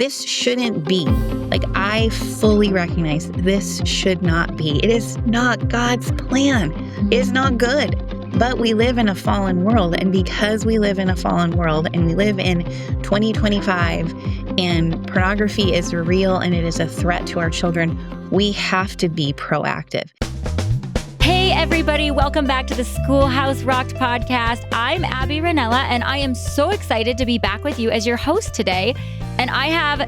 this shouldn't be. Like, I fully recognize this should not be. It is not God's plan. It is not good. But we live in a fallen world. And because we live in a fallen world and we live in 2025 and pornography is real and it is a threat to our children, we have to be proactive. Hey, everybody. Welcome back to the Schoolhouse Rocked podcast. I'm Aby Rinella, and I am so excited to be back with you as your host today. And I have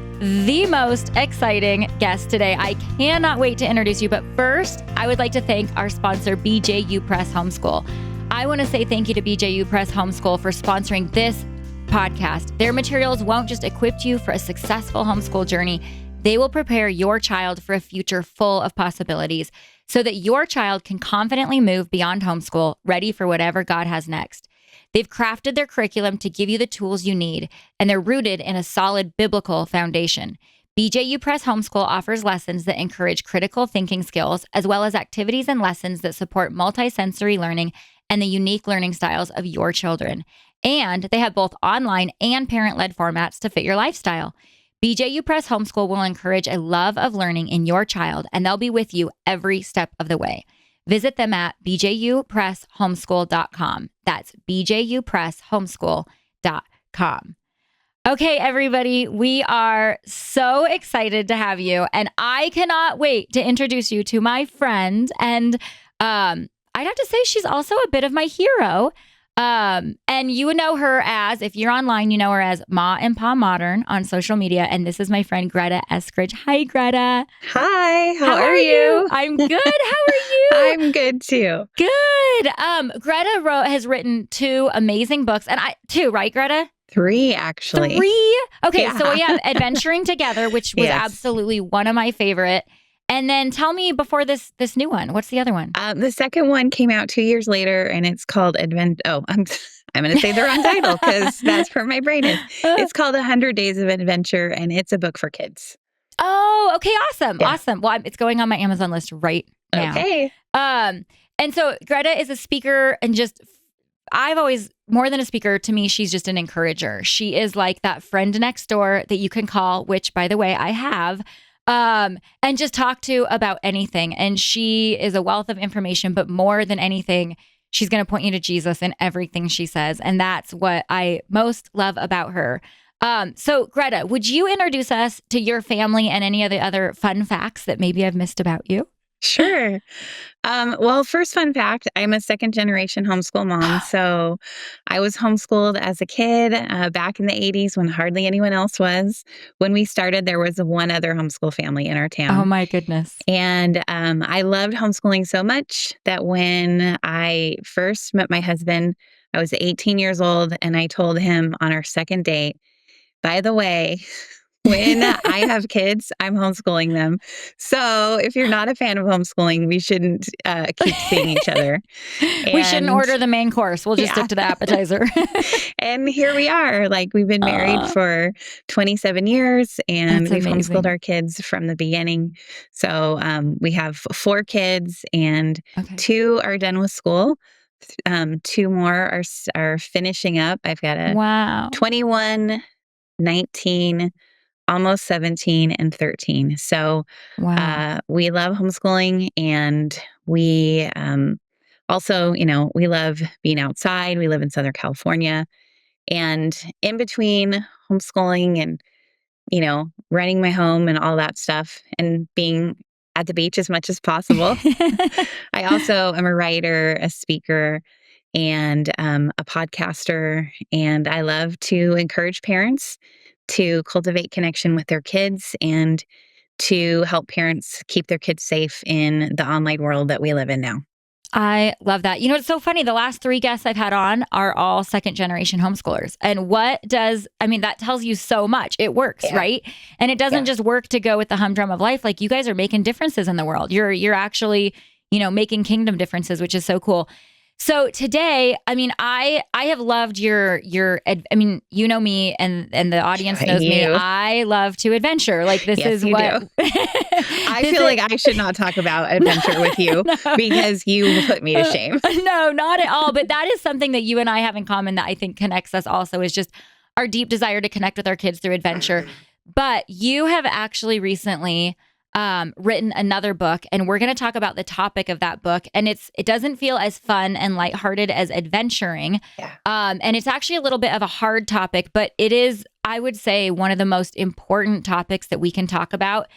the most exciting guest today. I cannot wait to introduce you. But first, I would like to thank our sponsor, BJU Press Homeschool. I want to say thank you to BJU Press Homeschool for sponsoring this podcast. Their materials won't just equip you for a successful homeschool journey. They will prepare your child for a future full of possibilities so that your child can confidently move beyond homeschool, ready for whatever God has next. They've crafted their curriculum to give you the tools you need, and they're rooted in a solid biblical foundation. BJU Press Homeschool offers lessons that encourage critical thinking skills, as well as activities and lessons that support multisensory learning and the unique learning styles of your children. And they have both online and parent-led formats to fit your lifestyle. BJU Press Homeschool will encourage a love of learning in your child, and they'll be with you every step of the way. Visit them at bjupresshomeschool.com. That's bjupresshomeschool.com. Okay, everybody, we are so excited to have you, and I cannot wait to introduce you to my friend. And I'd have to say she's also a bit of my hero. And you would know her as, if you're online, you know her as Ma and Pa Modern on social media. And this is my friend, Greta Eskridge. Hi, Greta. Hi, how are you? I'm good. How are you? I'm good too. Good. Greta has written 2 amazing books, and two, right, Greta? 3, actually. 3? Okay, Yeah. So we have Adventuring Together, which was Yes. absolutely one of my favorite. And then tell me before this new one, what's the other one? The second one came out 2 years later, and it's called I'm going to say the wrong title because that's where my brain is. It's called 100 Days of Adventure, and it's a book for kids. Oh, okay, awesome, Yeah. awesome. Well, it's going on my Amazon list right now. Okay. And so Greta is a speaker, and I've always, more than a speaker, to me, she's just an encourager. She is like that friend next door that you can call, which, by the way, I have. And just talk to about anything. And she is a wealth of information, but more than anything, she's going to point you to Jesus in everything she says. And that's what I most love about her. So Greta, would you introduce us to your family and any of the other fun facts that maybe I've missed about you? Sure. Well, first fun fact, I'm a second-generation homeschool mom. So I was homeschooled as a kid back in the 80s when hardly anyone else was. When we started, there was one other homeschool family in our town. Oh, my goodness. And I loved homeschooling so much that when I first met my husband, I was 18 years old, and I told him on our second date, by the way, when I have kids, I'm homeschooling them. So if you're not a fan of homeschooling, we shouldn't keep seeing each other. We shouldn't order the main course. We'll just stick to the appetizer. And here we are. Like, we've been married for 27 years, and we've homeschooled our kids from the beginning. So we have 4 kids, and 2 are done with school. 2 more are finishing up. I've got a 21, 19, almost 17, and 13. So we love homeschooling, and we also, we love being outside. We live in Southern California, and in between homeschooling and, running my home and all that stuff and being at the beach as much as possible, I also am a writer, a speaker, and a podcaster. And I love to encourage parents to cultivate connection with their kids and to help parents keep their kids safe in the online world that we live in now. I love that. It's so funny. The last 3 guests I've had on are all second-generation homeschoolers. And that tells you so much. It works, right? And it doesn't just work to go with the humdrum of life. Like, you guys are making differences in the world. You're actually, making kingdom differences, which is so cool. So today, I have loved your you know me, and the audience knows me. I love to adventure. Like, this is what I feel like I should not talk about adventure with you because you put me to shame. No, not at all. But that is something that you and I have in common that I think connects us also, is just our deep desire to connect with our kids through adventure. But you have actually recently written another book, and we're going to talk about the topic of that book. And it doesn't feel as fun and lighthearted as adventuring. Yeah. And it's actually a little bit of a hard topic, but it is, I would say, one of the most important topics that we can talk about.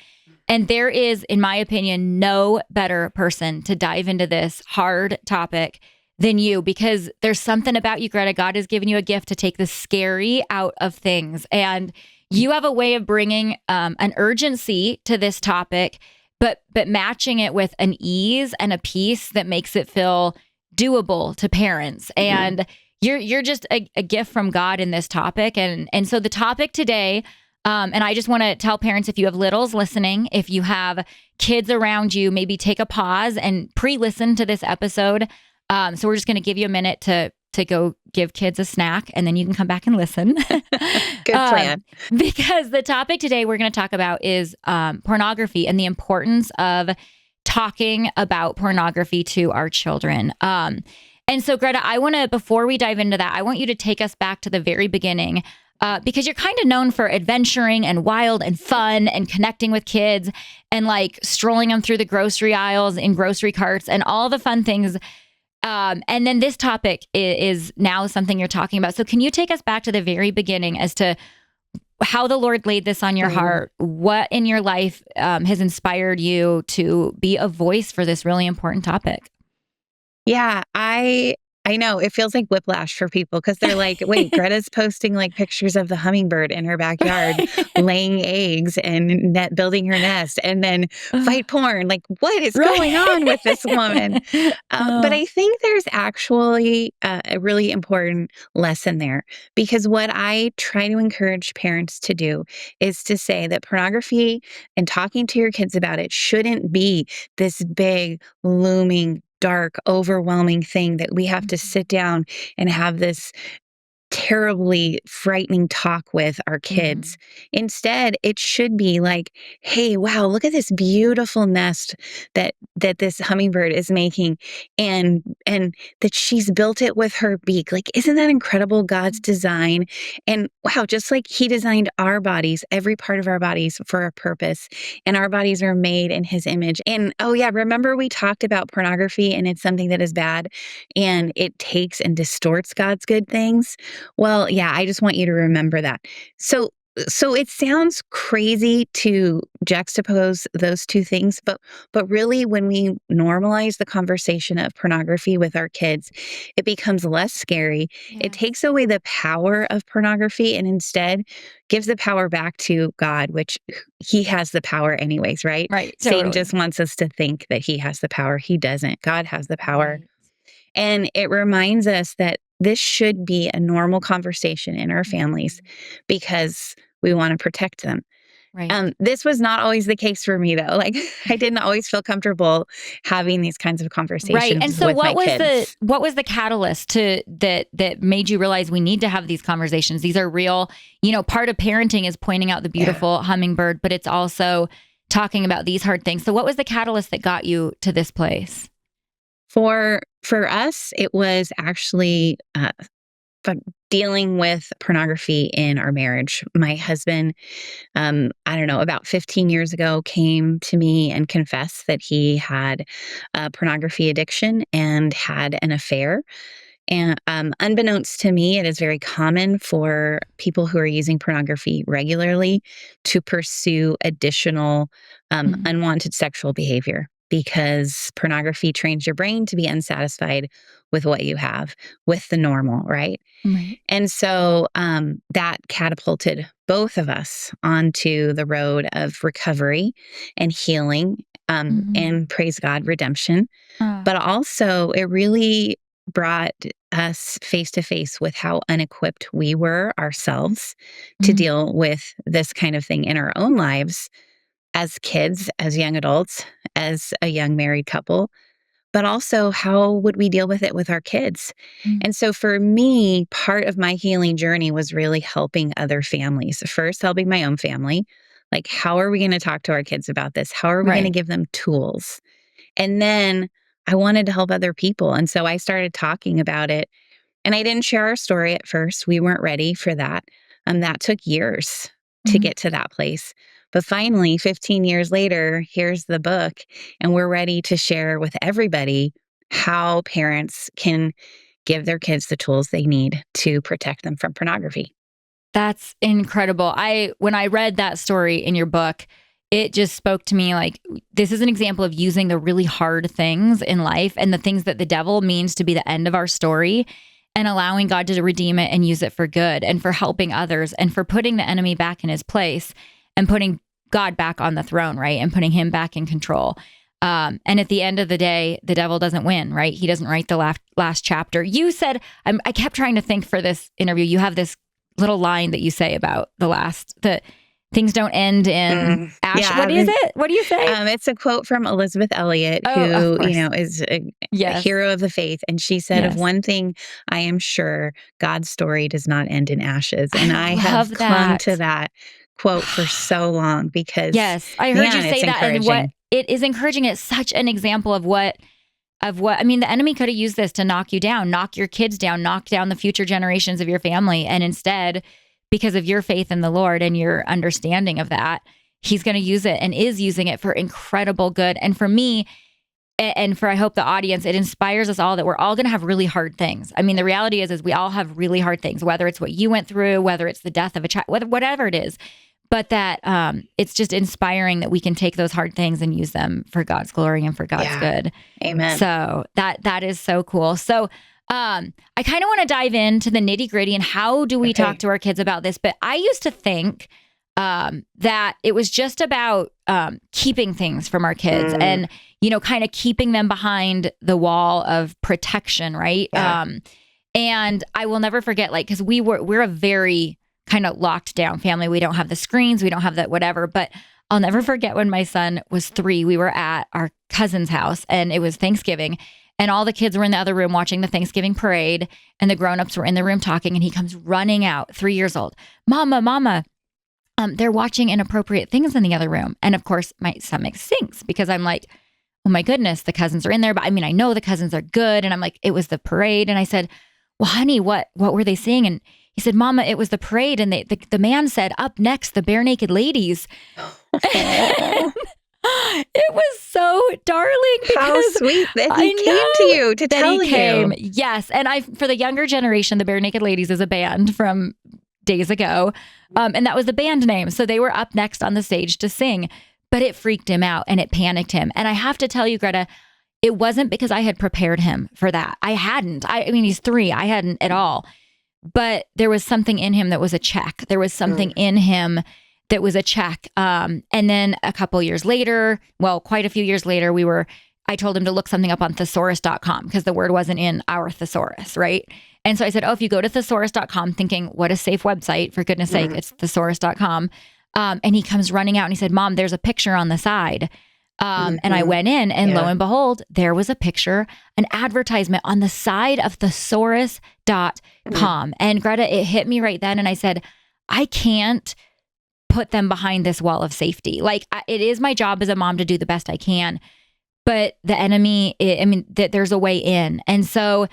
And there is, in my opinion, no better person to dive into this hard topic than you, because there's something about you, Greta. God has given you a gift to take the scary out of things. And you have a way of bringing an urgency to this topic, but matching it with an ease and a peace that makes it feel doable to parents. And you're just a gift from God in this topic. And so the topic today, and I just want to tell parents, if you have littles listening, if you have kids around you, maybe take a pause and pre-listen to this episode. So we're just going to give you a minute to go give kids a snack, and then you can come back and listen. Good plan. Because the topic today we're going to talk about is pornography and the importance of talking about pornography to our children. And so, Greta, before we dive into that, I want you to take us back to the very beginning, because you're kind of known for adventuring and wild and fun and connecting with kids and like strolling them through the grocery aisles in grocery carts and all the fun things. And then this topic is now something you're talking about. So can you take us back to the very beginning as to how the Lord laid this on your heart? What in your life has inspired you to be a voice for this really important topic? Yeah, I know it feels like whiplash for people because they're like, wait, Greta's posting like pictures of the hummingbird in her backyard, laying eggs and building her nest, and then fight porn. Like, what is going on with this woman? But I think there's actually a really important lesson there, because what I try to encourage parents to do is to say that pornography and talking to your kids about it shouldn't be this big, looming, dark, overwhelming thing that we have to sit down and have this terribly frightening talk with our kids. Instead, it should be like, hey, wow, look at this beautiful nest that this hummingbird is making, and that she's built it with her beak. Like, isn't that incredible, God's design? And wow, just like he designed our bodies, every part of our bodies for a purpose, and our bodies are made in his image. And oh yeah, remember we talked about pornography, and it's something that is bad and it takes and distorts God's good things. Well, yeah, I just want you to remember that. So it sounds crazy to juxtapose those two things, but really when we normalize the conversation of pornography with our kids, it becomes less scary. Yes. It takes away the power of pornography and instead gives the power back to God, which he has the power anyways, right? Right. Satan Totally. just wants us to think that he has the power. He doesn't. God has the power. Right. And it reminds us that this should be a normal conversation in our families because we want to protect them. Right. This was not always the case for me, though. Like, I didn't always feel comfortable having these kinds of conversations. Right. And so, with what my kids. what was the catalyst that made you realize we need to have these conversations? These are real. Part of parenting is pointing out the beautiful hummingbird, but it's also talking about these hard things. So, what was the catalyst that got you to this place? For us, it was actually dealing with pornography in our marriage. My husband, I don't know, about 15 years ago, came to me and confessed that he had a pornography addiction and had an affair. And unbeknownst to me, it is very common for people who are using pornography regularly to pursue additional unwanted sexual behavior, because pornography trains your brain to be unsatisfied with what you have, with the normal, right? Right. And so that catapulted both of us onto the road of recovery and healing, and praise God, redemption. But also, it really brought us face to face with how unequipped we were ourselves to deal with this kind of thing in our own lives as kids, as young adults, as a young married couple, but also how would we deal with it with our kids? And so for me, part of my healing journey was really helping other families. First, helping my own family. Like, how are we going to talk to our kids about this? How are we going to give them tools? And then I wanted to help other people. And so I started talking about it. And I didn't share our story at first. We weren't ready for that. That took years to get to that place. But finally, 15 years later, here's the book, and we're ready to share with everybody how parents can give their kids the tools they need to protect them from pornography. That's incredible. When I read that story in your book, it just spoke to me like, this is an example of using the really hard things in life and the things that the devil means to be the end of our story, and allowing God to redeem it and use it for good and for helping others and for putting the enemy back in his place and putting God back on the throne, right? And putting him back in control. And at the end of the day, the devil doesn't win, right? He doesn't write the last chapter. You said, I kept trying to think for this interview, you have this little line that you say about the things don't end in ash. Yeah, what is it? What do you say? It's a quote from Elizabeth Elliot, who, is a hero of the faith. And she said, of one thing, I am sure God's story does not end in ashes. And I have clung to that quote for so long because I heard you say that. And what it is encouraging. It's such an example of what, I mean, the enemy could have used this to knock you down, knock your kids down, knock down the future generations of your family. And instead, because of your faith in the Lord and your understanding of that, he's going to use it and is using it for incredible good. And for me, and for, I hope the audience, it inspires us all that we're all going to have really hard things. I mean, the reality is we all have really hard things, whether it's what you went through, whether it's the death of a child, whatever it is. But that it's just inspiring that we can take those hard things and use them for God's glory and for God's good. Amen. So that is so cool. So I kind of want to dive into the nitty gritty and how do we talk to our kids about this? But I used to think that it was just about keeping things from our kids and, kind of keeping them behind the wall of protection, right? Yeah. And I will never forget, because we're a very kind of locked down family. We don't have the screens, we don't have that whatever. But I'll never forget when my son was 3, we were at our cousin's house and it was Thanksgiving. And all the kids were in the other room watching the Thanksgiving parade, and the grownups were in the room talking. And he comes running out, 3 years old, Mama, they're watching inappropriate things in the other room. And of course, my stomach sinks because I'm like, oh my goodness, the cousins are in there. But I mean, I know the cousins are good. And I'm like, it was the parade. And I said, well, honey, what were they seeing? And he said, Mama, it was the parade. And the man said, up next, the bare naked ladies. It was so darling. How sweet that he came to you to tell you. Yes. And for the younger generation, the Bare Naked Ladies is a band from days ago. And that was the band name. So they were up next on the stage to sing, but it freaked him out and it panicked him. And I have to tell you, Greta, it wasn't because I had prepared him for that. I hadn't. I mean, he's 3. I hadn't at all. But there was something in him that was a check. There was something in him that was a check. And then a couple years later, quite a few years later, I told him to look something up on thesaurus.com because the word wasn't in our thesaurus, right? And so I said, if you go to thesaurus.com thinking, what a safe website, for goodness sake, it's thesaurus.com. And he comes running out and he said, Mom, there's a picture on the side. And I went in and lo and behold, there was a picture, an advertisement on the side of thesaurus.com. And Greta, it hit me right then. And I said, I can't put them behind this wall of safety. It is my job as a mom to do the best I can, but the enemy, there's a way in. And so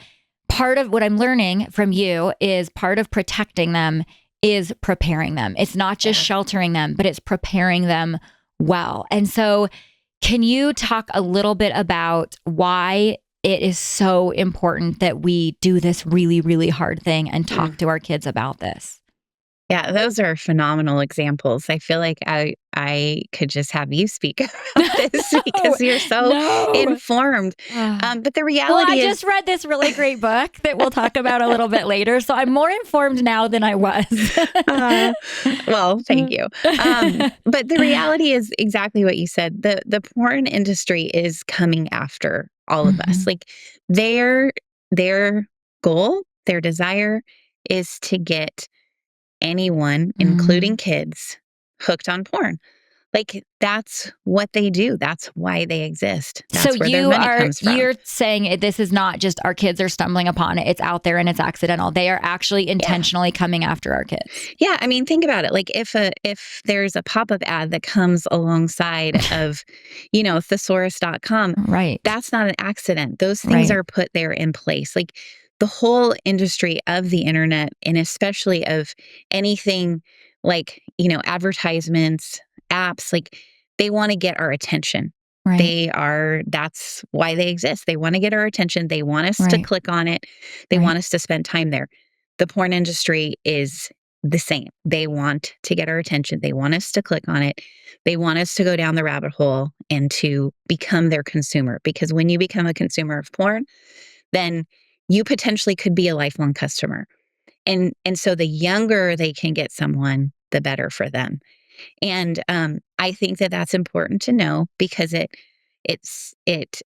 part of what I'm learning from you is part of protecting them is preparing them. It's not just sheltering them, but it's preparing them well. And so can you talk a little bit about why it is so important that we do this really, really hard thing and talk to our kids about this? Yeah, those are phenomenal examples. I feel like I could just have you speak about this because you're so informed. But the reality is... I just read this really great book that we'll talk about a little bit later. So I'm more informed now than I was. Well, thank you. But the reality is exactly what you said. The porn industry is coming after all of us. Their goal, their desire is to get anyone, including kids, hooked on porn. That's what they do. That's why they exist. That's where their money comes from. You're saying this is not just our kids are stumbling upon it. It's out there and it's accidental. They are actually intentionally coming after our kids. Yeah. I mean, think about it. If there's a pop-up ad that comes alongside of, thesaurus.com, right? That's not an accident. Those things are put there in place. The whole industry of the internet, and especially of anything like, advertisements, apps, like they want to get our attention. Right. That's why they exist. They want to get our attention. They want us to Right. click on it. They want us to spend time there. The porn industry is the same. They want to get our attention. They want us to click on it. They want us to go down the rabbit hole and to become their consumer. Because when you become a consumer of porn, then you potentially could be a lifelong customer. And so the younger they can get someone, the better for them. And I think that that's important to know because it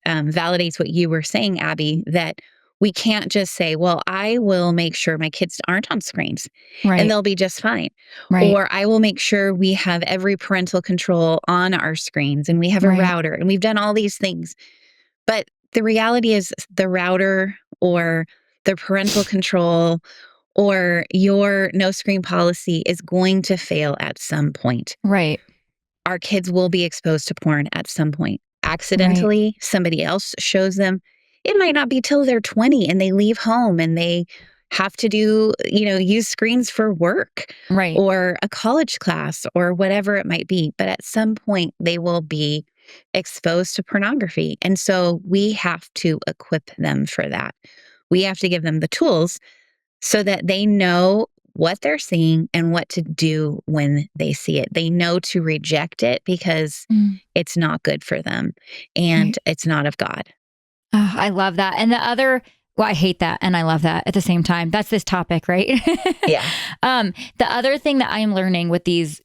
validates what you were saying, Aby, that we can't just say, well, I will make sure my kids aren't on screens and they'll be just fine. Right. Or I will make sure we have every parental control on our screens and we have a router and we've done all these things. But the reality is the router or the parental control or your no screen policy is going to fail at some point. Right. Our kids will be exposed to porn at some point. Accidentally, somebody else shows them. It might not be till they're 20 and they leave home and they have to do, use screens for work or a college class or whatever it might be. But at some point, they will be exposed to pornography. And so we have to equip them for that. We have to give them the tools so that they know what they're seeing and what to do when they see it. They know to reject it because it's not good for them and it's not of God. Oh, I love that. And I hate that and I love that at the same time. That's this topic, right? Yeah. The other thing that I am learning with these,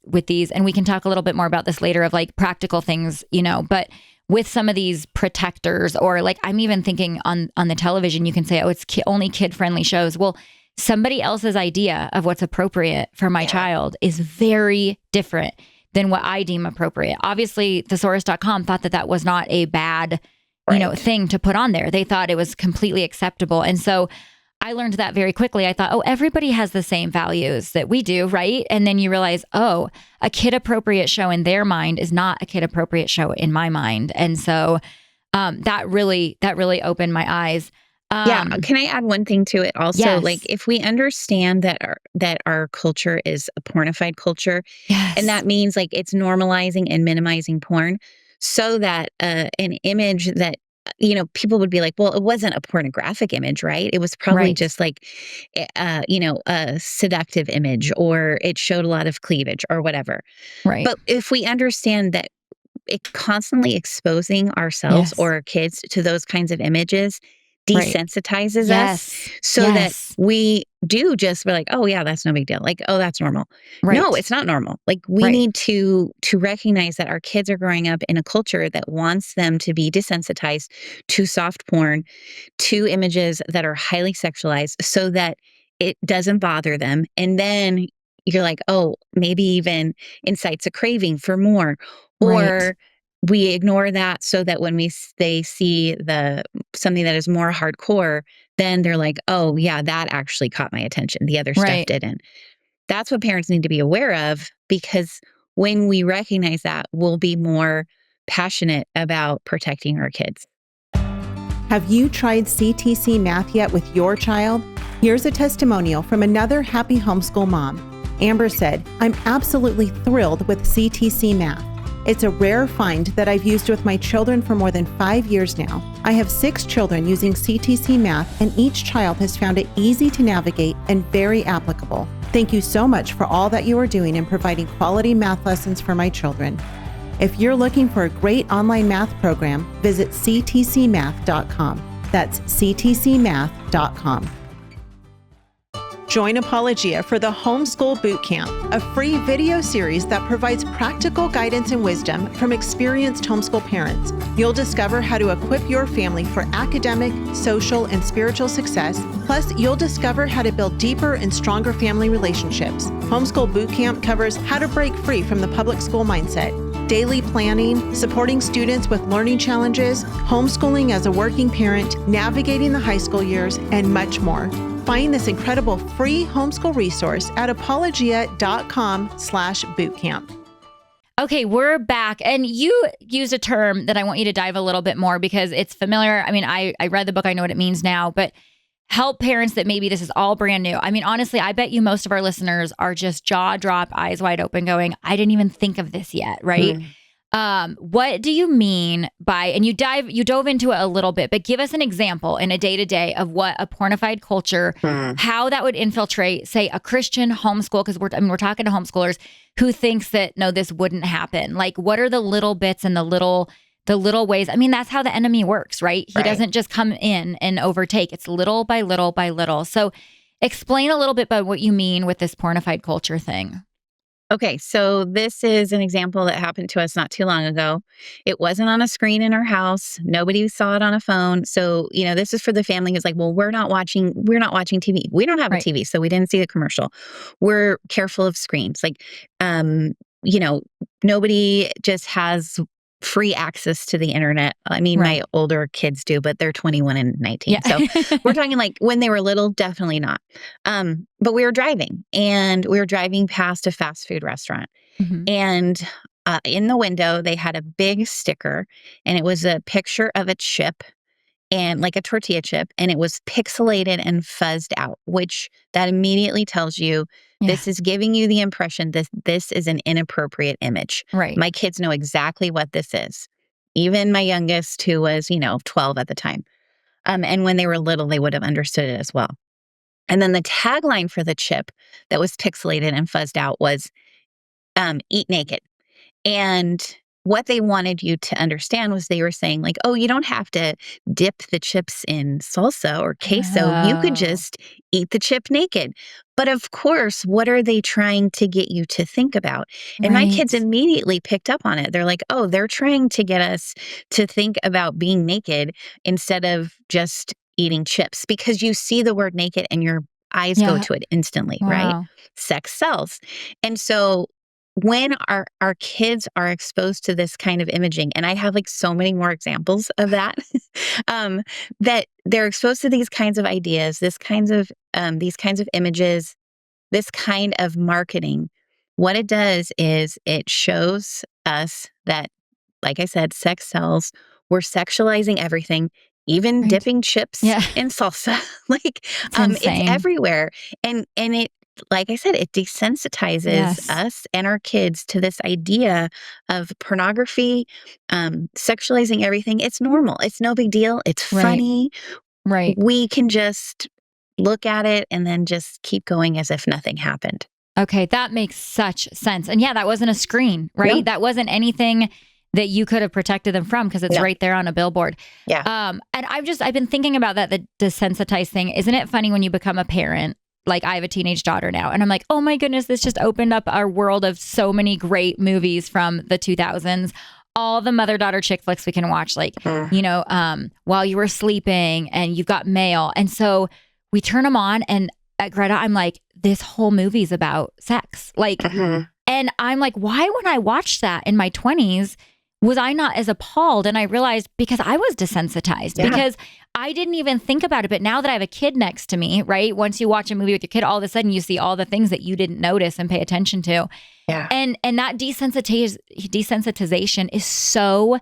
and we can talk a little bit more about this later of like practical things, but with some of these protectors or like I'm even thinking on the television, you can say, oh, it's only kid-friendly shows. Well, somebody else's idea of what's appropriate for my child is very different than what I deem appropriate. Obviously, thesaurus.com thought that was not a bad, thing to put on there. They thought it was completely acceptable. And so I learned that very quickly. I thought, oh, everybody has the same values that we do, right? And then you realize, oh, a kid-appropriate show in their mind is not a kid-appropriate show in my mind. And so that really opened my eyes. Can I add one thing to it also? Yes. Like if we understand that our culture is a pornified culture, and that means like it's normalizing and minimizing porn so that an image that people would be like, well, it wasn't a pornographic image, right? It was probably just like, a seductive image or it showed a lot of cleavage or whatever. Right. But if we understand that constantly exposing ourselves or our kids to those kinds of images desensitizes us so that we do we're like, oh yeah, that's no big deal. Like, oh, that's normal. No, it's not normal. Like we need to recognize that our kids are growing up in a culture that wants them to be desensitized to soft porn, to images that are highly sexualized so that it doesn't bother them. And then you're like, oh, maybe even incites a craving for more. Or we ignore that so that when they see something that is more hardcore, then they're like, oh yeah, that actually caught my attention. The other stuff didn't. That's what parents need to be aware of because when we recognize that, we'll be more passionate about protecting our kids. Have you tried CTC Math yet with your child? Here's a testimonial from another happy homeschool mom. Amber said, I'm absolutely thrilled with CTC Math. It's a rare find that I've used with my children for more than 5 years now. I have 6 children using CTC Math, and each child has found it easy to navigate and very applicable. Thank you so much for all that you are doing in providing quality math lessons for my children. If you're looking for a great online math program, visit ctcmath.com. That's ctcmath.com. Join Apologia for the Homeschool Bootcamp, a free video series that provides practical guidance and wisdom from experienced homeschool parents. You'll discover how to equip your family for academic, social, and spiritual success. Plus, you'll discover how to build deeper and stronger family relationships. Homeschool Bootcamp covers how to break free from the public school mindset, daily planning, supporting students with learning challenges, homeschooling as a working parent, navigating the high school years, and much more. Find this incredible free homeschool resource at apologia.com/bootcamp. Okay, we're back. And you used a term that I want you to dive a little bit more because it's familiar. I mean, I read the book, I know what it means now, but help parents that maybe this is all brand new. I mean, honestly, I bet you most of our listeners are just jaw drop, eyes wide open going, I didn't even think of this yet, right? What do you mean by, and you dove into it a little bit, but give us an example in a day-to-day of what a pornified culture, how that would infiltrate, say, a Christian homeschool, because we're talking to homeschoolers who thinks that, no, this wouldn't happen. Like, what are the little bits and the little ways? I mean, that's how the enemy works, right? He doesn't just come in and overtake. It's little by little by little. So explain a little bit about what you mean with this pornified culture thing. Okay, so this is an example that happened to us not too long ago. It wasn't on a screen in our house. Nobody saw it on a phone. So, this is for the family who's like, well, we're not watching TV. We don't have a TV, so we didn't see the commercial. We're careful of screens. Like, nobody just has free access to the internet. I mean, my older kids do, but they're 21 and 19. So we're talking like when they were little, definitely not. But we were driving past a fast food restaurant. And in the window, they had a big sticker, and it was a picture of a chip, and like a tortilla chip, and it was pixelated and fuzzed out, which that immediately tells you this is giving you the impression that this is an inappropriate image. Right. My kids know exactly what this is. Even my youngest, who was, 12 at the time. And when they were little, they would have understood it as well. And then the tagline for the chip that was pixelated and fuzzed out was, eat naked. And what they wanted you to understand was they were saying like, oh, you don't have to dip the chips in salsa or queso. You could just eat the chip naked. But of course, what are they trying to get you to think about? And my kids immediately picked up on it. They're like, oh, they're trying to get us to think about being naked instead of just eating chips, because you see the word naked and your eyes go to it instantly, right? Sex sells. And so when our kids are exposed to this kind of imaging, and I have like so many more examples of that, that they're exposed to these kinds of ideas, these kinds of images, this kind of marketing, what it does is it shows us that, like I said, sex sells. We're sexualizing everything, even dipping chips in salsa. Like, it's everywhere. And it, like I said, it desensitizes us and our kids to this idea of pornography, sexualizing everything. It's normal. It's no big deal. It's funny. Right. We can just look at it and then just keep going as if nothing happened. Okay, that makes such sense. And that wasn't a screen, right? No. That wasn't anything that you could have protected them from, because it's right there on a billboard. Yeah. And I've been thinking about that, the desensitized thing. Isn't it funny when you become a parent? Like, I have a teenage daughter now, and I'm like, oh my goodness, this just opened up our world of so many great movies from the 2000s. All the mother-daughter chick flicks we can watch, like, While You Were Sleeping, and you've got Mail. And so we turn them on, and at Greta, I'm like, this whole movie's about sex. Like, and I'm like, why when I watched that in my 20s, was I not as appalled? And I realized because I was desensitized, because I didn't even think about it. But now that I have a kid next to me, right? Once you watch a movie with your kid, all of a sudden you see all the things that you didn't notice and pay attention to. Yeah. And that desensitization is so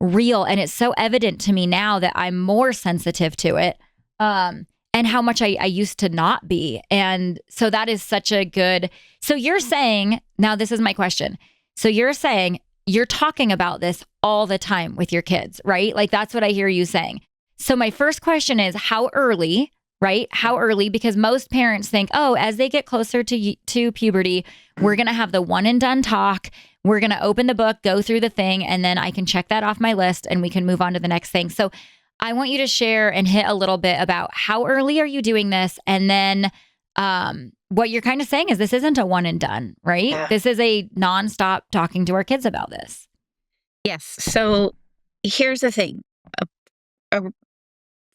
real. And it's so evident to me now that I'm more sensitive to it. And how much I used to not be. And so that is such a good, so you're saying, now this is my question. So you're saying you're talking about this all the time with your kids, right? Like, that's what I hear you saying. So my first question is, how early, right? How early? Because most parents think, oh, as they get closer to puberty, we're going to have the one and done talk. We're going to open the book, go through the thing, and then I can check that off my list and we can move on to the next thing. So I want you to share and hit a little bit about how early are you doing this? And then what you're kind of saying is this isn't a one and done, right? Yeah. This is a nonstop talking to our kids about this. Yes. So here's the thing. A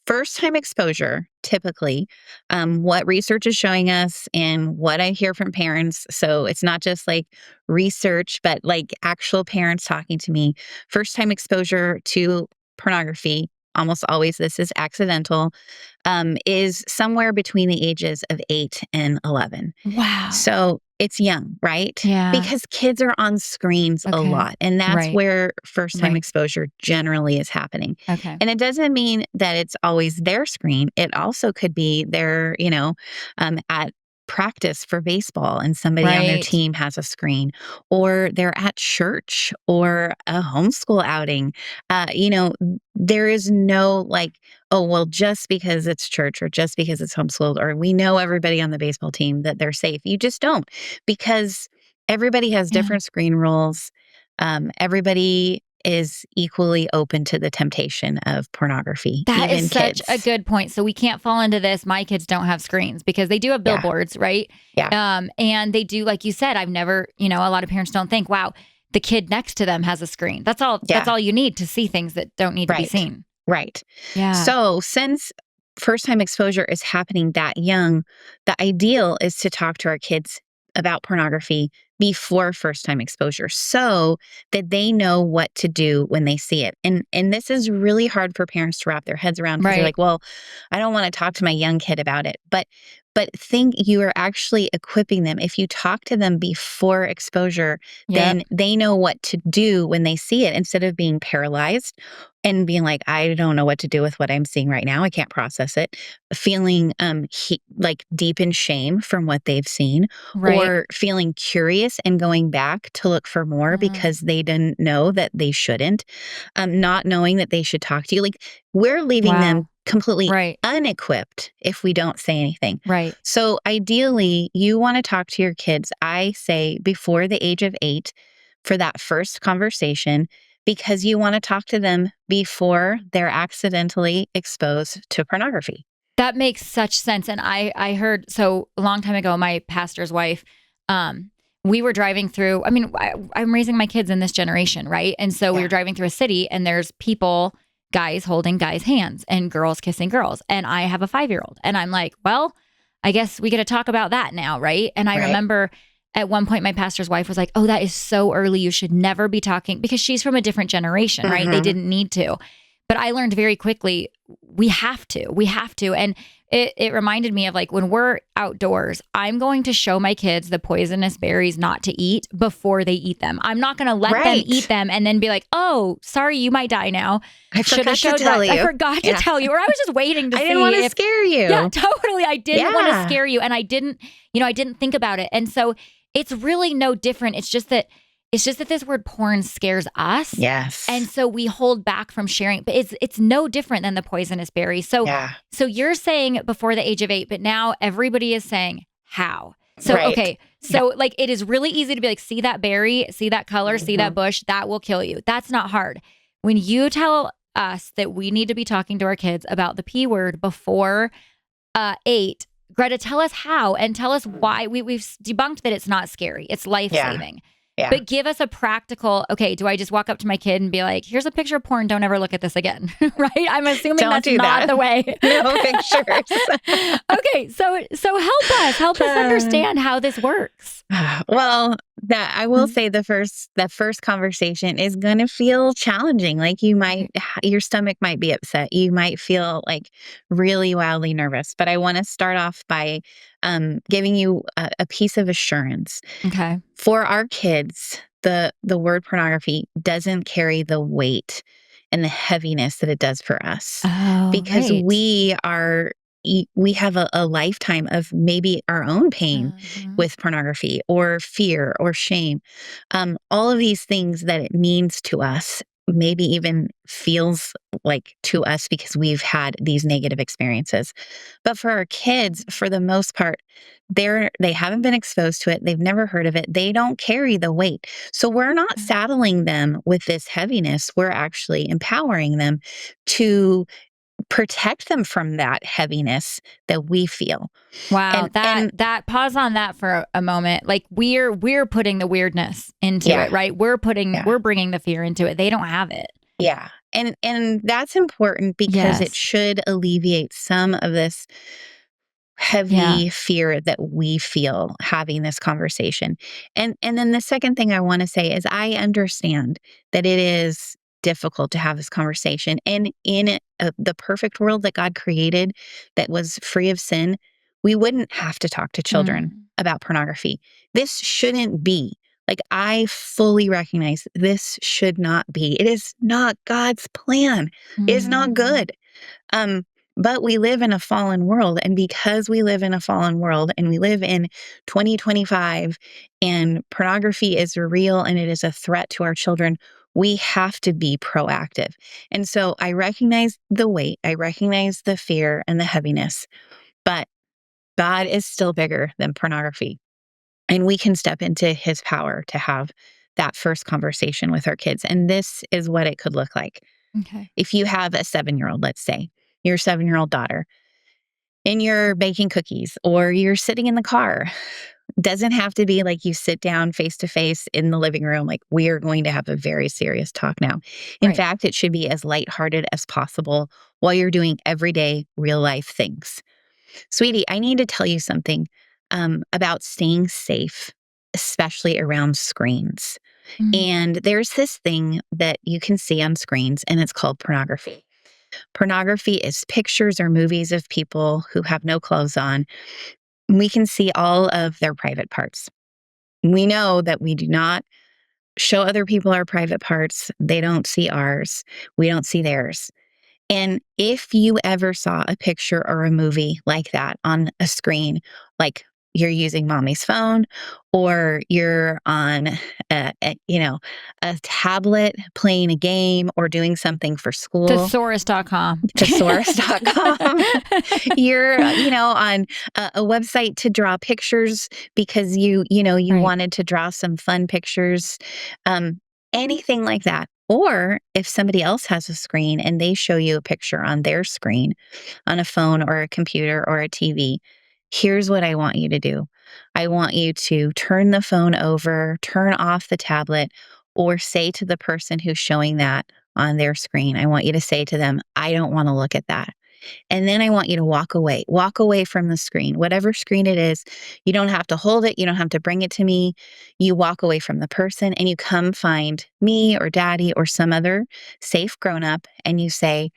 first-time exposure, typically, what research is showing us and what I hear from parents, so it's not just like research, but like actual parents talking to me, first-time exposure to pornography almost always this is accidental, is somewhere between the ages of 8 and 11. Wow. So it's young, right? Yeah. Because kids are on screens a lot. And that's where first-time exposure generally is happening. Okay. And it doesn't mean that it's always their screen. It also could be their, at practice for baseball and somebody on their team has a screen, or they're at church or a homeschool outing. There is no like, oh, well, just because it's church or just because it's homeschooled, or we know everybody on the baseball team that they're safe. You just don't, because everybody has different screen rules. Everybody is equally open to the temptation of pornography. That even is such kids. a good point. So we can't fall into this. My kids don't have screens because they do have billboards, right? Yeah. And they do, like you said, I've never, a lot of parents don't think, wow, the kid next to them has a screen. That's all. That's all you need to see things that don't need to be seen. Right. Yeah. So since first-time exposure is happening that young, the ideal is to talk to our kids about pornography before first-time exposure so that they know what to do when they see it. And this is really hard for parents to wrap their heads around because they're like, well, I don't want to talk to my young kid about it. But think you are actually equipping them. If you talk to them before exposure, then they know what to do when they see it instead of being paralyzed and being like, I don't know what to do with what I'm seeing right now. I can't process it. Feeling like deep in shame from what they've seen, or feeling curious and going back to look for more because they didn't know that they shouldn't, not knowing that they should talk to you. Like, we're leaving them completely unequipped if we don't say anything. Right. So ideally, you want to talk to your kids, I say, before the age of 8 for that first conversation, because you want to talk to them before they're accidentally exposed to pornography. That makes such sense. And I heard, so a long time ago, my pastor's wife, we were driving through, I'm raising my kids in this generation, right? And so we were driving through a city and there's people, guys holding guys' hands and girls kissing girls. And I have a 5-year-old. And I'm like, well, I guess we get to talk about that now, right? And I remember at one point my pastor's wife was like, oh, that is so early. You should never be talking, because she's from a different generation, right? They didn't need to. But I learned very quickly, we have to. And it reminded me of, like, when we're outdoors, I'm going to show my kids the poisonous berries not to eat before they eat them. I'm not going to let them eat them and then be like, oh, sorry, you might die now. I forgot to tell you. I forgot to tell you. Or I was just waiting to see. I didn't want to scare you. Yeah, totally. I didn't want to scare you. And I didn't think about it. And so it's really no different. It's just that this word porn scares us. Yes. And so we hold back from sharing. But it's no different than the poisonous berry. So you're saying before the age of 8, but now everybody is saying how. So, okay. So like, it is really easy to be like, see that berry, see that color, see that bush, that will kill you. That's not hard. When you tell us that we need to be talking to our kids about the P word before 8, Greta, tell us how, and tell us why. We've debunked that it's not scary. It's life-saving. Yeah. But give us a practical, okay, do I just walk up to my kid and be like, here's a picture of porn, don't ever look at this again, right? I'm assuming that's not the way. No pictures. Okay, so help us understand how this works. Well, that I will say the first conversation is going to feel challenging. Like, your stomach might be upset. You might feel like really wildly nervous. But I want to start off by giving you a piece of assurance. Okay. For our kids, the word pornography doesn't carry the weight and the heaviness that it does for us. Oh, because we have a lifetime of maybe our own pain with pornography, or fear, or shame. All of these things that it means to us, maybe even feels like to us because we've had these negative experiences. But for our kids, for the most part, they haven't been exposed to it. They've never heard of it. They don't carry the weight. So we're not saddling them with this heaviness. We're actually empowering them to protect them from that heaviness that we feel. Wow. That pause on that for a moment. Like, we're putting the weirdness into it, right? We're bringing the fear into it. They don't have it. Yeah. And that's important because it should alleviate some of this heavy fear that we feel having this conversation. And then the second thing I want to say is, I understand that it is difficult to have this conversation. And in the perfect world that God created that was free of sin, we wouldn't have to talk to children about pornography. This shouldn't be. Like, I fully recognize this should not be. It is not God's plan. It is not good. But we live in a fallen world. And because we live in a fallen world and we live in 2025 and pornography is real and it is a threat to our children, we have to be proactive. And so I recognize the weight, I recognize the fear and the heaviness, but God is still bigger than pornography. And we can step into his power to have that first conversation with our kids. And this is what it could look like. Okay. If you have a 7-year-old, let's say, your 7-year-old daughter, and you're baking cookies or you're sitting in the car, doesn't have to be like you sit down face to face in the living room. Like, we are going to have a very serious talk now. In fact, it should be as lighthearted as possible while you're doing everyday real life things. Sweetie, I need to tell you something about staying safe, especially around screens. And there's this thing that you can see on screens, and it's called pornography. Pornography is pictures or movies of people who have no clothes on. We can see all of their private parts. We know that we do not show other people our private parts. They don't see ours. We don't see theirs. And if you ever saw a picture or a movie like that on a screen, like you're using mommy's phone or you're on a tablet playing a game or doing something for school. Thesaurus.com. Thesaurus.com. You're, on a website to draw pictures because you wanted to draw some fun pictures. Anything like that. Or if somebody else has a screen and they show you a picture on their screen, on a phone or a computer or a TV, here's what I want you to do. I want you to turn the phone over, turn off the tablet, or say to the person who's showing that on their screen, I want you to say to them, I don't want to look at that. And then I want you to walk away from the screen, whatever screen it is. You don't have to hold it. You don't have to bring it to me. You walk away from the person and you come find me or daddy or some other safe grown-up and you say,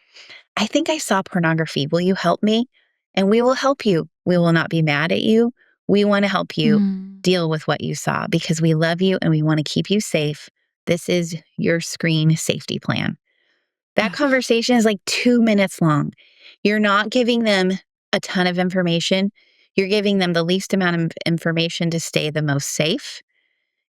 I think I saw pornography. Will you help me? And we will help you. We will not be mad at you. We want to help you deal with what you saw because we love you and we want to keep you safe. This is your screen safety plan. That conversation is like 2 minutes long. You're not giving them a ton of information. You're giving them the least amount of information to stay the most safe.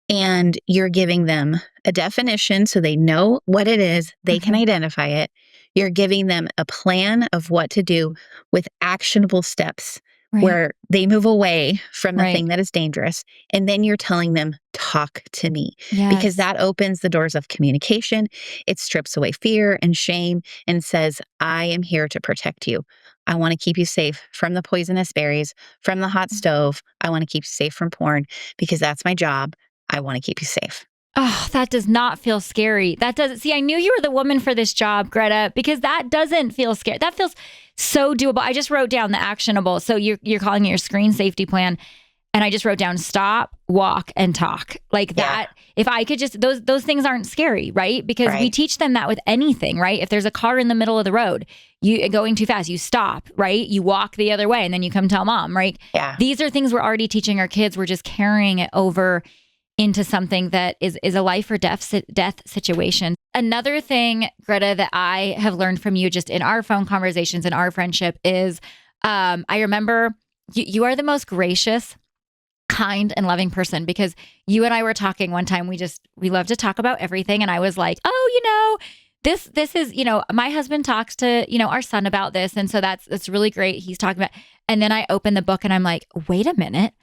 And you're giving them a definition so they know what it is. They can identify it. You're giving them a plan of what to do with actionable steps where they move away from the thing that is dangerous. And then you're telling them, talk to me. Because that opens the doors of communication. It strips away fear and shame and says, I am here to protect you. I want to keep you safe from the poisonous berries, from the hot stove. I want to keep you safe from porn because that's my job. I want to keep you safe. Oh, that does not feel scary. That doesn't. See, I knew you were the woman for this job, Greta, because that doesn't feel scary. That feels so doable. I just wrote down the actionable. So you're calling it your screen safety plan. And I just wrote down stop, walk, and talk. Like that. If I could just, those things aren't scary, right? Because we teach them that with anything, right? If there's a car in the middle of the road, you going too fast, you stop, right? You walk the other way and then you come tell mom, right? Yeah. These are things we're already teaching our kids. We're just carrying it over into something that is a life or death situation. Another thing, Greta, that I have learned from you just in our phone conversations and our friendship is I remember you are the most gracious, kind, and loving person because you and I were talking one time. We love to talk about everything. And I was like, oh, this is, my husband talks to, our son about this. And so that's really great. He's talking about, and then I open the book and I'm like, wait a minute.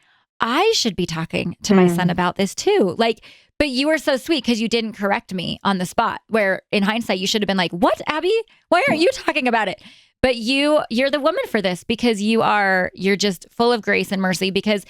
I should be talking to my son about this too. But you were so sweet because you didn't correct me on the spot, where in hindsight, you should have been like, what, Aby? Why aren't you talking about it? But you're the woman for this because you're just full of grace and mercy because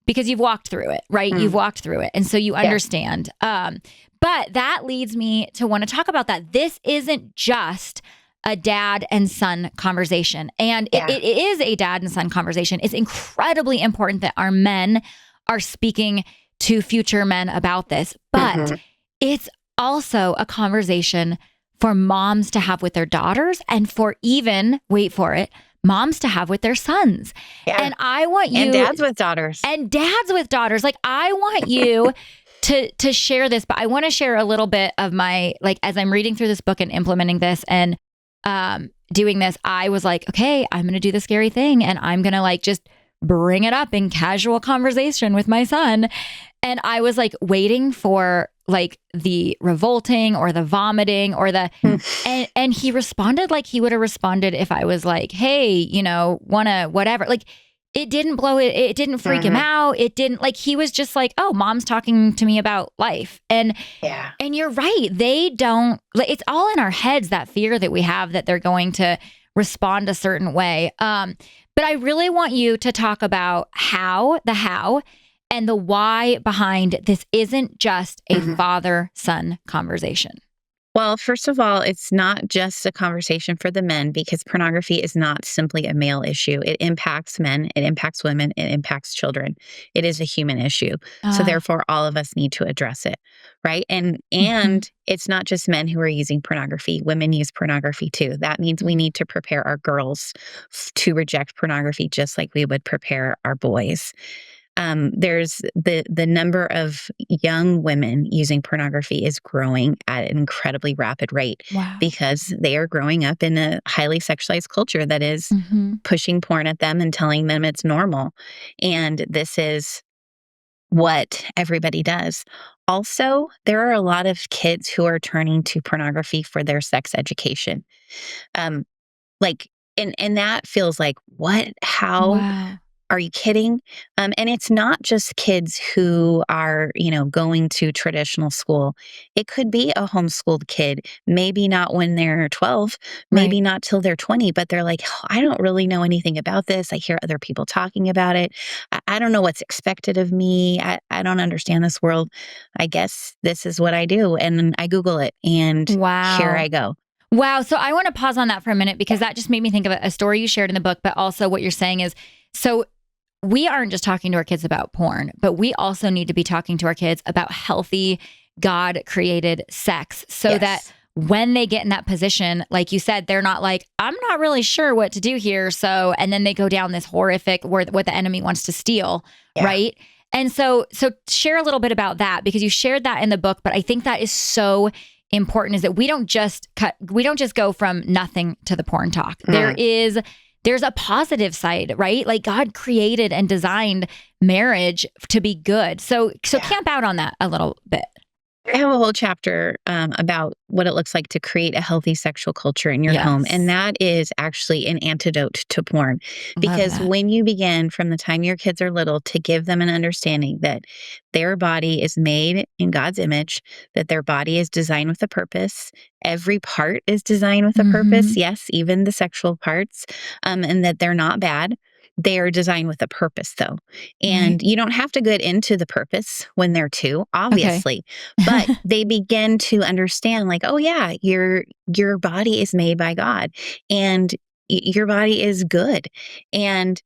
you've walked through it, right? You've walked through it. And so you understand. But that leads me to want to talk about that. This isn't just a dad and son conversation. And it is a dad and son conversation. It's incredibly important that our men are speaking to future men about this. But it's also a conversation for moms to have with their daughters and for even, wait for it, moms to have with their sons. Yeah. And I want you— And dads with daughters. And dads with daughters. Like, I want you to share this, but I want to share a little bit of my, like, as I'm reading through this book and implementing this and doing this, I was like, okay, I'm going to do the scary thing. And I'm going to like just bring it up in casual conversation with my son. And I was like waiting for like the revolting or the vomiting or the, and he responded like he would have responded if I was like, hey, you know, wanna whatever. Like, it didn't blow it. It didn't freak him out. It didn't, like, he was just like, oh, mom's talking to me about life. And you're right. They don't, like, it's all in our heads, that fear that we have that they're going to respond a certain way. But I really want you to talk about the how and the why behind this isn't just a father-son conversation. Well, first of all, it's not just a conversation for the men, because pornography is not simply a male issue. It impacts men, it impacts women, it impacts children. It is a human issue. So therefore, all of us need to address it, right? And it's not just men who are using pornography. Women use pornography too. That means we need to prepare our girls to reject pornography just like we would prepare our boys. There's the number of young women using pornography is growing at an incredibly rapid rate because they are growing up in a highly sexualized culture that is pushing porn at them and telling them it's normal. And this is what everybody does. Also, there are a lot of kids who are turning to pornography for their sex education. And that feels like, what? How? Wow. Are you kidding? And it's not just kids who are, going to traditional school. It could be a homeschooled kid, maybe not when they're 12, maybe not till they're 20, but they're like, oh, I don't really know anything about this. I hear other people talking about it. I don't know what's expected of me. I don't understand this world. I guess this is what I do. And I Google it, and here I go. Wow. So I want to pause on that for a minute, because that just made me think of a story you shared in the book, but also what you're saying is, so we aren't just talking to our kids about porn, but we also need to be talking to our kids about healthy, God-created sex, so that when they get in that position, like you said, they're not like, I'm not really sure what to do here. So, and then they go down this horrific what the enemy wants to steal, right? And so share a little bit about that, because you shared that in the book, but I think that is so important, is that we don't just go from nothing to the porn talk. There's a positive side, right? Like, God created and designed marriage to be good. So camp out on that a little bit. I have a whole chapter about what it looks like to create a healthy sexual culture in your home. And that is actually an antidote to porn. Because when you begin from the time your kids are little to give them an understanding that their body is made in God's image, that their body is designed with a purpose, every part is designed with a purpose, yes, even the sexual parts, and that they're not bad. They are designed with a purpose, though. And you don't have to get into the purpose when they're 2, obviously. But they begin to understand, like, oh, yeah, your body is made by God, and your body is good. And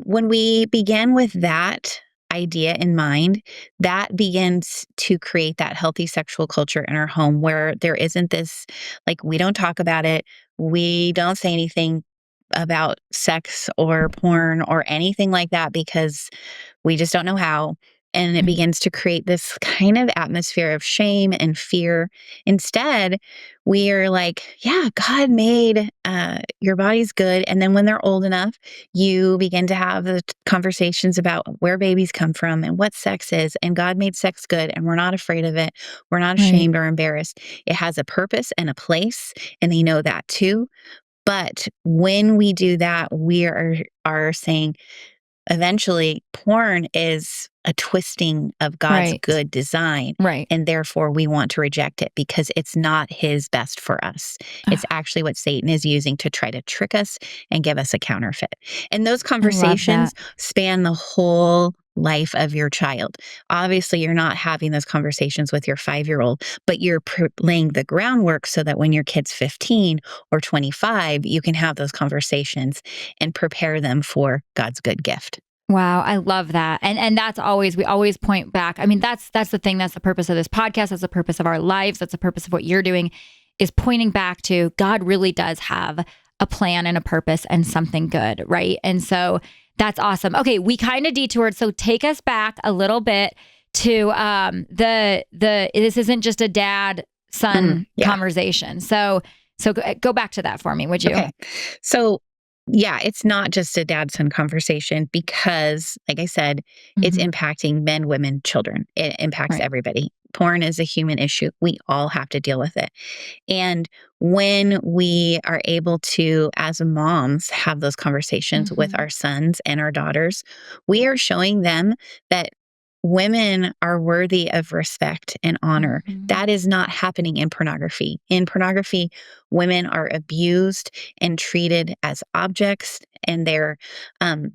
when we begin with that idea in mind, that begins to create that healthy sexual culture in our home, where there isn't this, like, we don't talk about it. We don't say anything about sex or porn or anything like that, because we just don't know how. And it begins to create this kind of atmosphere of shame and fear. Instead, we are like, yeah, God made your body's good. And then when they're old enough, you begin to have the conversations about where babies come from and what sex is. And God made sex good, and we're not afraid of it. We're not ashamed or embarrassed. It has a purpose and a place, and they know that too. But when we do that, we are saying, eventually, porn is a twisting of God's good design. And therefore, we want to reject it because it's not his best for us. It's actually what Satan is using to try to trick us and give us a counterfeit. And those conversations span the whole life of your child. Obviously, you're not having those conversations with your 5-year-old, but you're laying the groundwork so that when your kid's 15 or 25, you can have those conversations and prepare them for God's good gift. Wow, I love that. And that's always, we always point back. I mean, that's the thing. That's the purpose of this podcast. That's the purpose of our lives. That's the purpose of what you're doing, pointing back to God really does have a plan and a purpose and something good, right? And so that's awesome. Okay, we kind of detoured. So take us back a little bit to the this isn't just a dad-son conversation. So go back to that for me, would you? Okay. So yeah, it's not just a dad-son conversation because, like I said, it's impacting men, women, children. It impacts everybody. Porn is a human issue. We all have to deal with it. And when we are able to, as moms, have those conversations with our sons and our daughters, we are showing them that women are worthy of respect and honor. That is not happening in pornography. In pornography, women are abused and treated as objects, and they're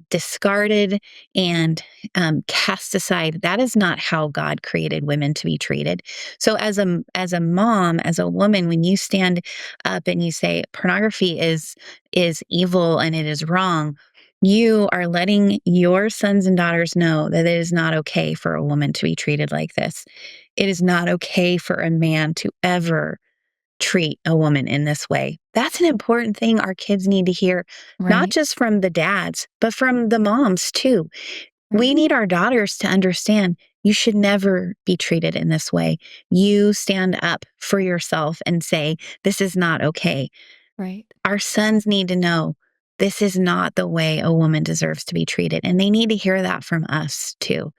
discarded and cast aside. That is not how God created women to be treated. So as a mom, as a woman, when you stand up and you say pornography is evil and it is wrong, you are letting your sons and daughters know that it is not okay for a woman to be treated like this. It is not okay for a man to ever treat a woman in this way. That's an important thing our kids need to hear, not just from the dads, but from the moms too. We need our daughters to understand you should never be treated in this way. You stand up for yourself and say, this is not okay. Right. Our sons need to know this is not the way a woman deserves to be treated. And they need to hear that from us too.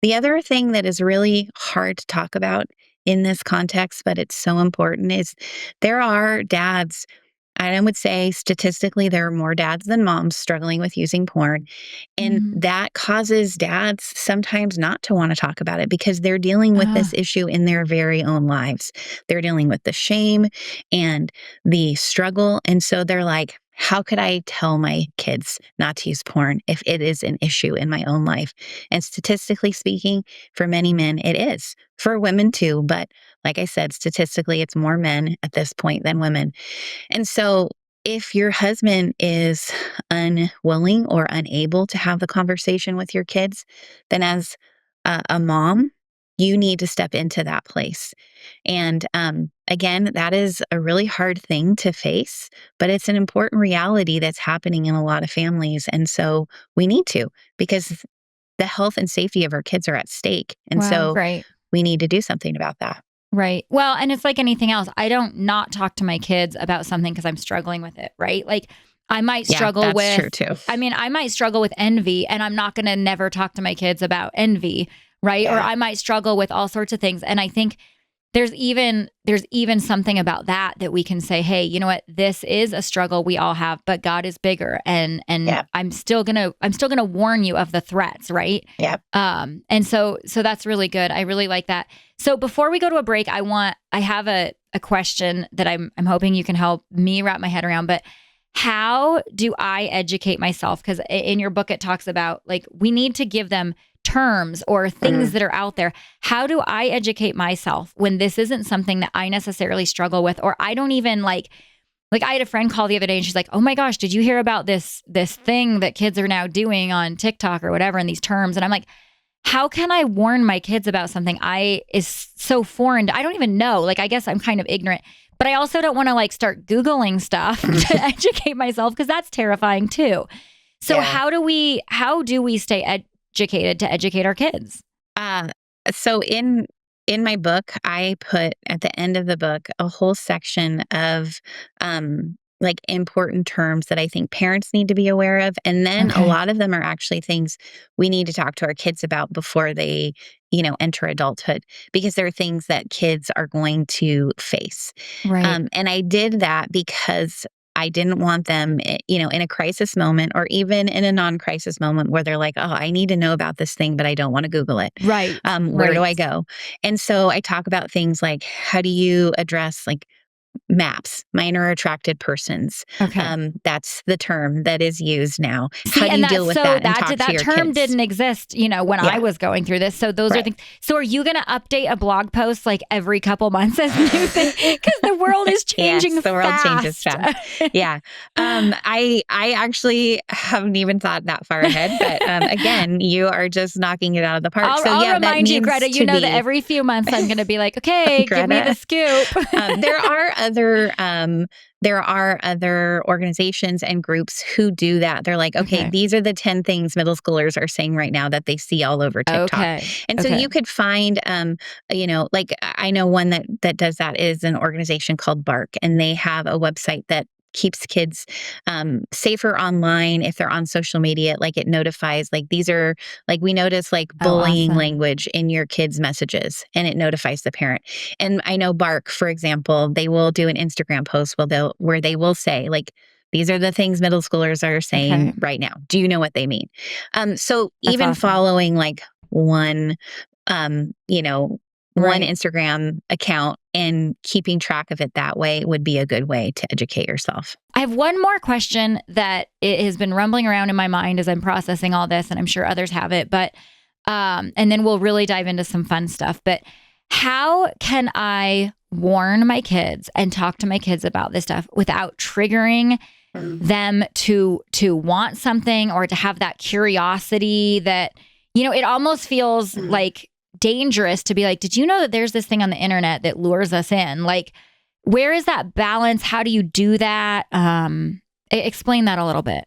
The other thing that is really hard to talk about in this context, but it's so important, is there are dads, and I would say statistically, there are more dads than moms struggling with using porn. And that causes dads sometimes not to want to talk about it because they're dealing with this issue in their very own lives. They're dealing with the shame and the struggle. And so they're like, how could I tell my kids not to use porn if it is an issue in my own life? And statistically speaking, for many men, it is. For women too. But like I said, statistically, it's more men at this point than women. And so if your husband is unwilling or unable to have the conversation with your kids, then as a mom, you need to step into that place. And again, that is a really hard thing to face, but it's an important reality that's happening in a lot of families. And so we need to, because the health and safety of our kids are at stake. And we need to do something about that. Right. Well, and it's like anything else. I don't not talk to my kids about something because I'm struggling with it, right? Like I might struggle with, true too. I mean, I might struggle with envy and I'm not going to never talk to my kids about envy, right? Yeah. Or I might struggle with all sorts of things. And I think there's even something about that we can say, hey, you know what? This is a struggle we all have, but God is bigger. And I'm still gonna warn you of the threats, right? Yeah. And so that's really good. I really like that. So before we go to a break, I have a question that I'm hoping you can help me wrap my head around, but how do I educate myself? Because in your book, it talks about like, we need to give them terms or things that are out there. How do I educate myself when this isn't something that I necessarily struggle with, or I don't even like I had a friend call the other day and she's like, oh my gosh, did you hear about this thing that kids are now doing on TikTok or whatever in these terms? And I'm like, how can I warn my kids about something is so foreign? I don't even know. Like, I guess I'm kind of ignorant, but I also don't want to like start Googling stuff to educate myself because that's terrifying too. So how do we stay educated to educate our kids? So in my book, I put at the end of the book a whole section of like important terms that I think parents need to be aware of. And then a lot of them are actually things we need to talk to our kids about before they, enter adulthood, because there are things that kids are going to face. Right. And I did that because I didn't want them, in a crisis moment or even in a non-crisis moment where they're like, oh, I need to know about this thing, but I don't want to Google it. Right. Where do I go? And so I talk about things like, how do you address like MAPS, minor attracted persons. Okay. That's the term that is used now. See, how do you deal with that and talk to your term kids? Didn't exist, when I was going through this. So those are things. So are you going to update a blog post like every couple months as new thing? Because the world is changing fast. The world changes fast. Yeah. I actually haven't even thought that far ahead, but again, you are just knocking it out of the park. I'll remind you, Greta, that every few months I'm going to be like, okay, give me the scoop. There are there are other organizations and groups who do that. They're like, okay, these are the 10 things middle schoolers are saying right now that they see all over TikTok. And so you could find, like I know one that does that is an organization called Bark, and they have a website that keeps kids safer online if they're on social media. Like it notifies, like these are, like we notice like bullying language in your kids' messages, and it notifies the parent. And I know Bark, for example, they will do an Instagram post where they will say like, these are the things middle schoolers are saying right now. Do you know what they mean? So even following like one Instagram account and keeping track of it that way would be a good way to educate yourself. I have one more question that it has been rumbling around in my mind as I'm processing all this, and I'm sure others have it, but and then we'll really dive into some fun stuff. But how can I warn my kids and talk to my kids about this stuff without triggering them to want something or to have that curiosity that, it almost feels like dangerous to be like, did you know that there's this thing on the internet that lures us in? Like, where is that balance? How do you do that? Explain that a little bit.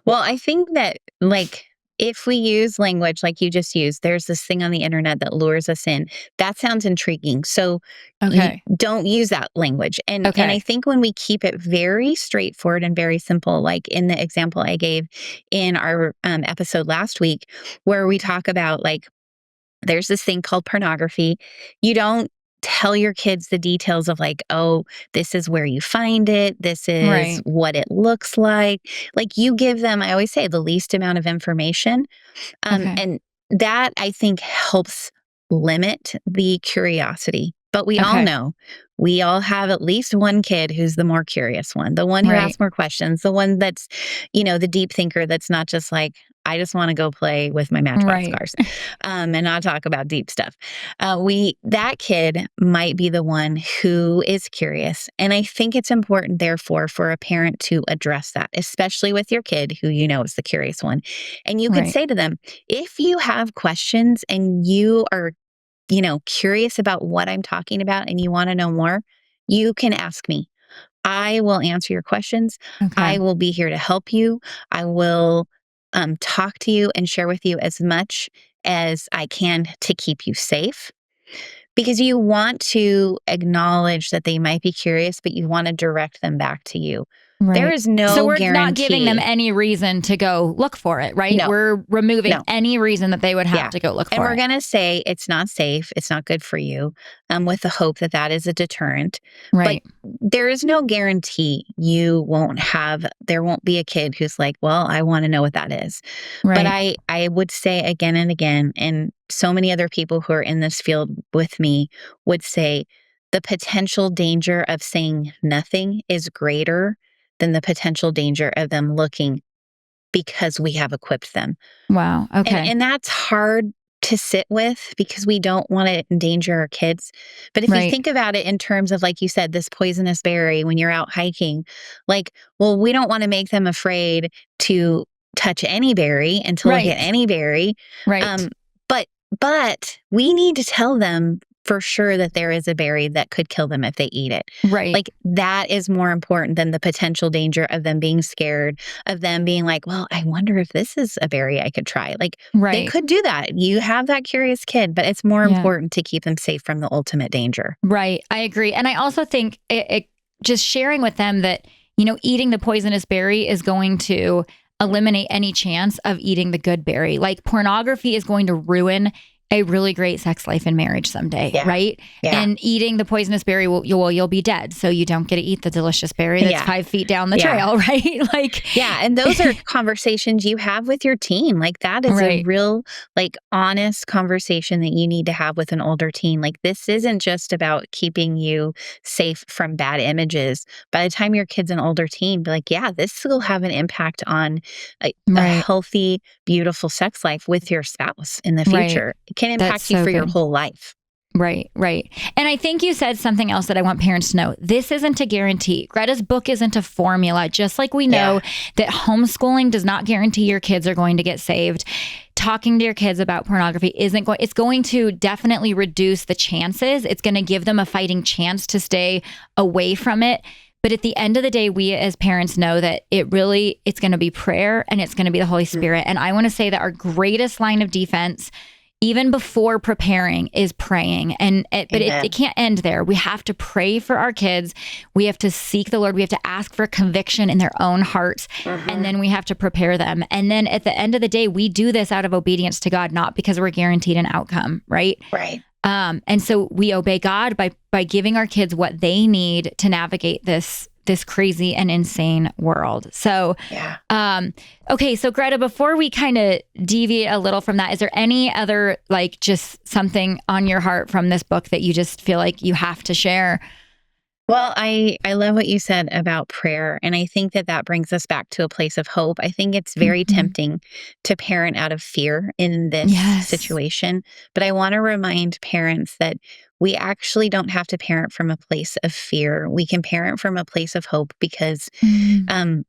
Well, I think that like, if we use language like you just used, there's this thing on the internet that lures us in. That sounds intriguing. So don't use that language. And I think when we keep it very straightforward and very simple, like in the example I gave in our episode last week, where we talk about like, there's this thing called pornography. You don't tell your kids the details of like, oh, this is where you find it. This is what it looks like. Like you give them, I always say, the least amount of information. And that I think helps limit the curiosity. But we all know, we all have at least one kid who's the more curious one, the one who asks more questions, the one that's, the deep thinker that's not just like, I just want to go play with my Matchbox cars and not talk about deep stuff. That kid might be the one who is curious. And I think it's important, therefore, for a parent to address that, especially with your kid who is the curious one. And you could say to them, if you have questions and you are curious about what I'm talking about and you want to know more, you can ask me. I will answer your questions. I will be here to help you. I will talk to you and share with you as much as I can to keep you safe. Because you want to acknowledge that they might be curious, but you want to direct them back to you. There is no So we're guarantee. not giving them any reason to go look for it, right? No. We're removing any reason that they would have to go look for it. And we're going to say it's not safe, it's not good for you, with the hope that that is a deterrent. Right. But there is no guarantee there won't be a kid who's like, well, I want to know what that is. But I would say again and again, and so many other people who are in this field with me would say, the potential danger of saying nothing is greater than the potential danger of them looking, because we have equipped them. Wow. Okay. And that's hard to sit with because we don't want to endanger our kids. But if you think about it in terms of, like you said, this poisonous berry when you're out hiking, like, well, we don't want to make them afraid to touch any berry and to look at any berry. Right. But we need to tell them for sure that there is a berry that could kill them if they eat it. Right. Like that is more important than the potential danger of them being scared, of them being like, well, I wonder if this is a berry I could try. Like they could do that. You have that curious kid, but it's more important to keep them safe from the ultimate danger. Right. I agree. And I also think it just sharing with them that, eating the poisonous berry is going to eliminate any chance of eating the good berry. Like pornography is going to ruin a really great sex life and marriage someday, right? Yeah. And eating the poisonous berry, you'll be dead. So you don't get to eat the delicious berry that's 5 feet down the trail, right? Like, and those are conversations you have with your teen. Like that is a real, like, honest conversation that you need to have with an older teen. Like this isn't just about keeping you safe from bad images. By the time your kid's an older teen, be like, this will have an impact on a healthy, beautiful sex life with your spouse in the future. It can impact you for your whole life. Right. And I think you said something else that I want parents to know. This isn't a guarantee. Greta's book isn't a formula. Just like we know that homeschooling does not guarantee your kids are going to get saved. Talking to your kids about pornography it's going to definitely reduce the chances. It's going to give them a fighting chance to stay away from it. But at the end of the day, we as parents know that it's going to be prayer and it's going to be the Holy Spirit. And I want to say that our greatest line of defense, even before preparing, is praying. But it can't end there. We have to pray for our kids. We have to seek the Lord. We have to ask for conviction in their own hearts. And then we have to prepare them. And then at the end of the day, we do this out of obedience to God, not because we're guaranteed an outcome, right? Right. And so we obey God by giving our kids what they need to navigate this crazy and insane world. So, okay. So Greta, before we kind of deviate a little from that, is there any other, like, just something on your heart from this book that you just feel like you have to share? Well, I love what you said about prayer. And I think that brings us back to a place of hope. I think it's very tempting to parent out of fear in this situation. But I want to remind parents that we actually don't have to parent from a place of fear. We can parent from a place of hope because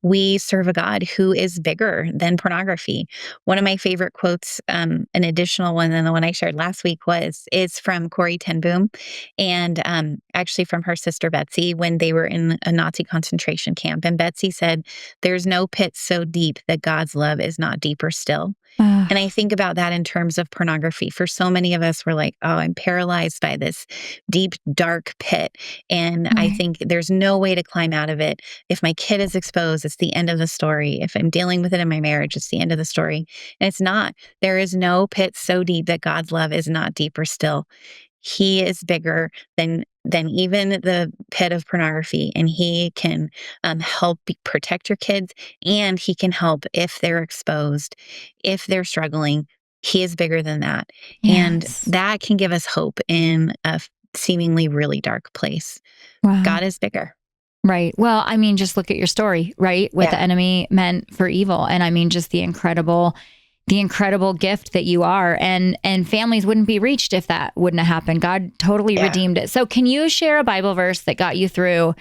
we serve a God who is bigger than pornography. One of my favorite quotes, an additional one than the one I shared last week, is from Corrie ten Boom, and actually from her sister Betsy when they were in a Nazi concentration camp. And Betsy said, "There's no pit so deep that God's love is not deeper still." And I think about that in terms of pornography. For so many of us, we're like, oh, I'm paralyzed by this deep, dark pit. And I think there's no way to climb out of it. If my kid is exposed, it's the end of the story. If I'm dealing with it in my marriage, it's the end of the story. And it's not. There is no pit so deep that God's love is not deeper still. He is bigger than even the pit of pornography, and he can help protect your kids, and he can help if they're exposed, if they're struggling. He is bigger than that. And that can give us hope in a seemingly really dark place. Wow. God is bigger. Right. Well, I mean, just look at your story, right? What the enemy meant for evil. And I mean, just the incredible gift that you are, and families wouldn't be reached if that wouldn't have happened. God totally redeemed it. So can you share a Bible verse that got you through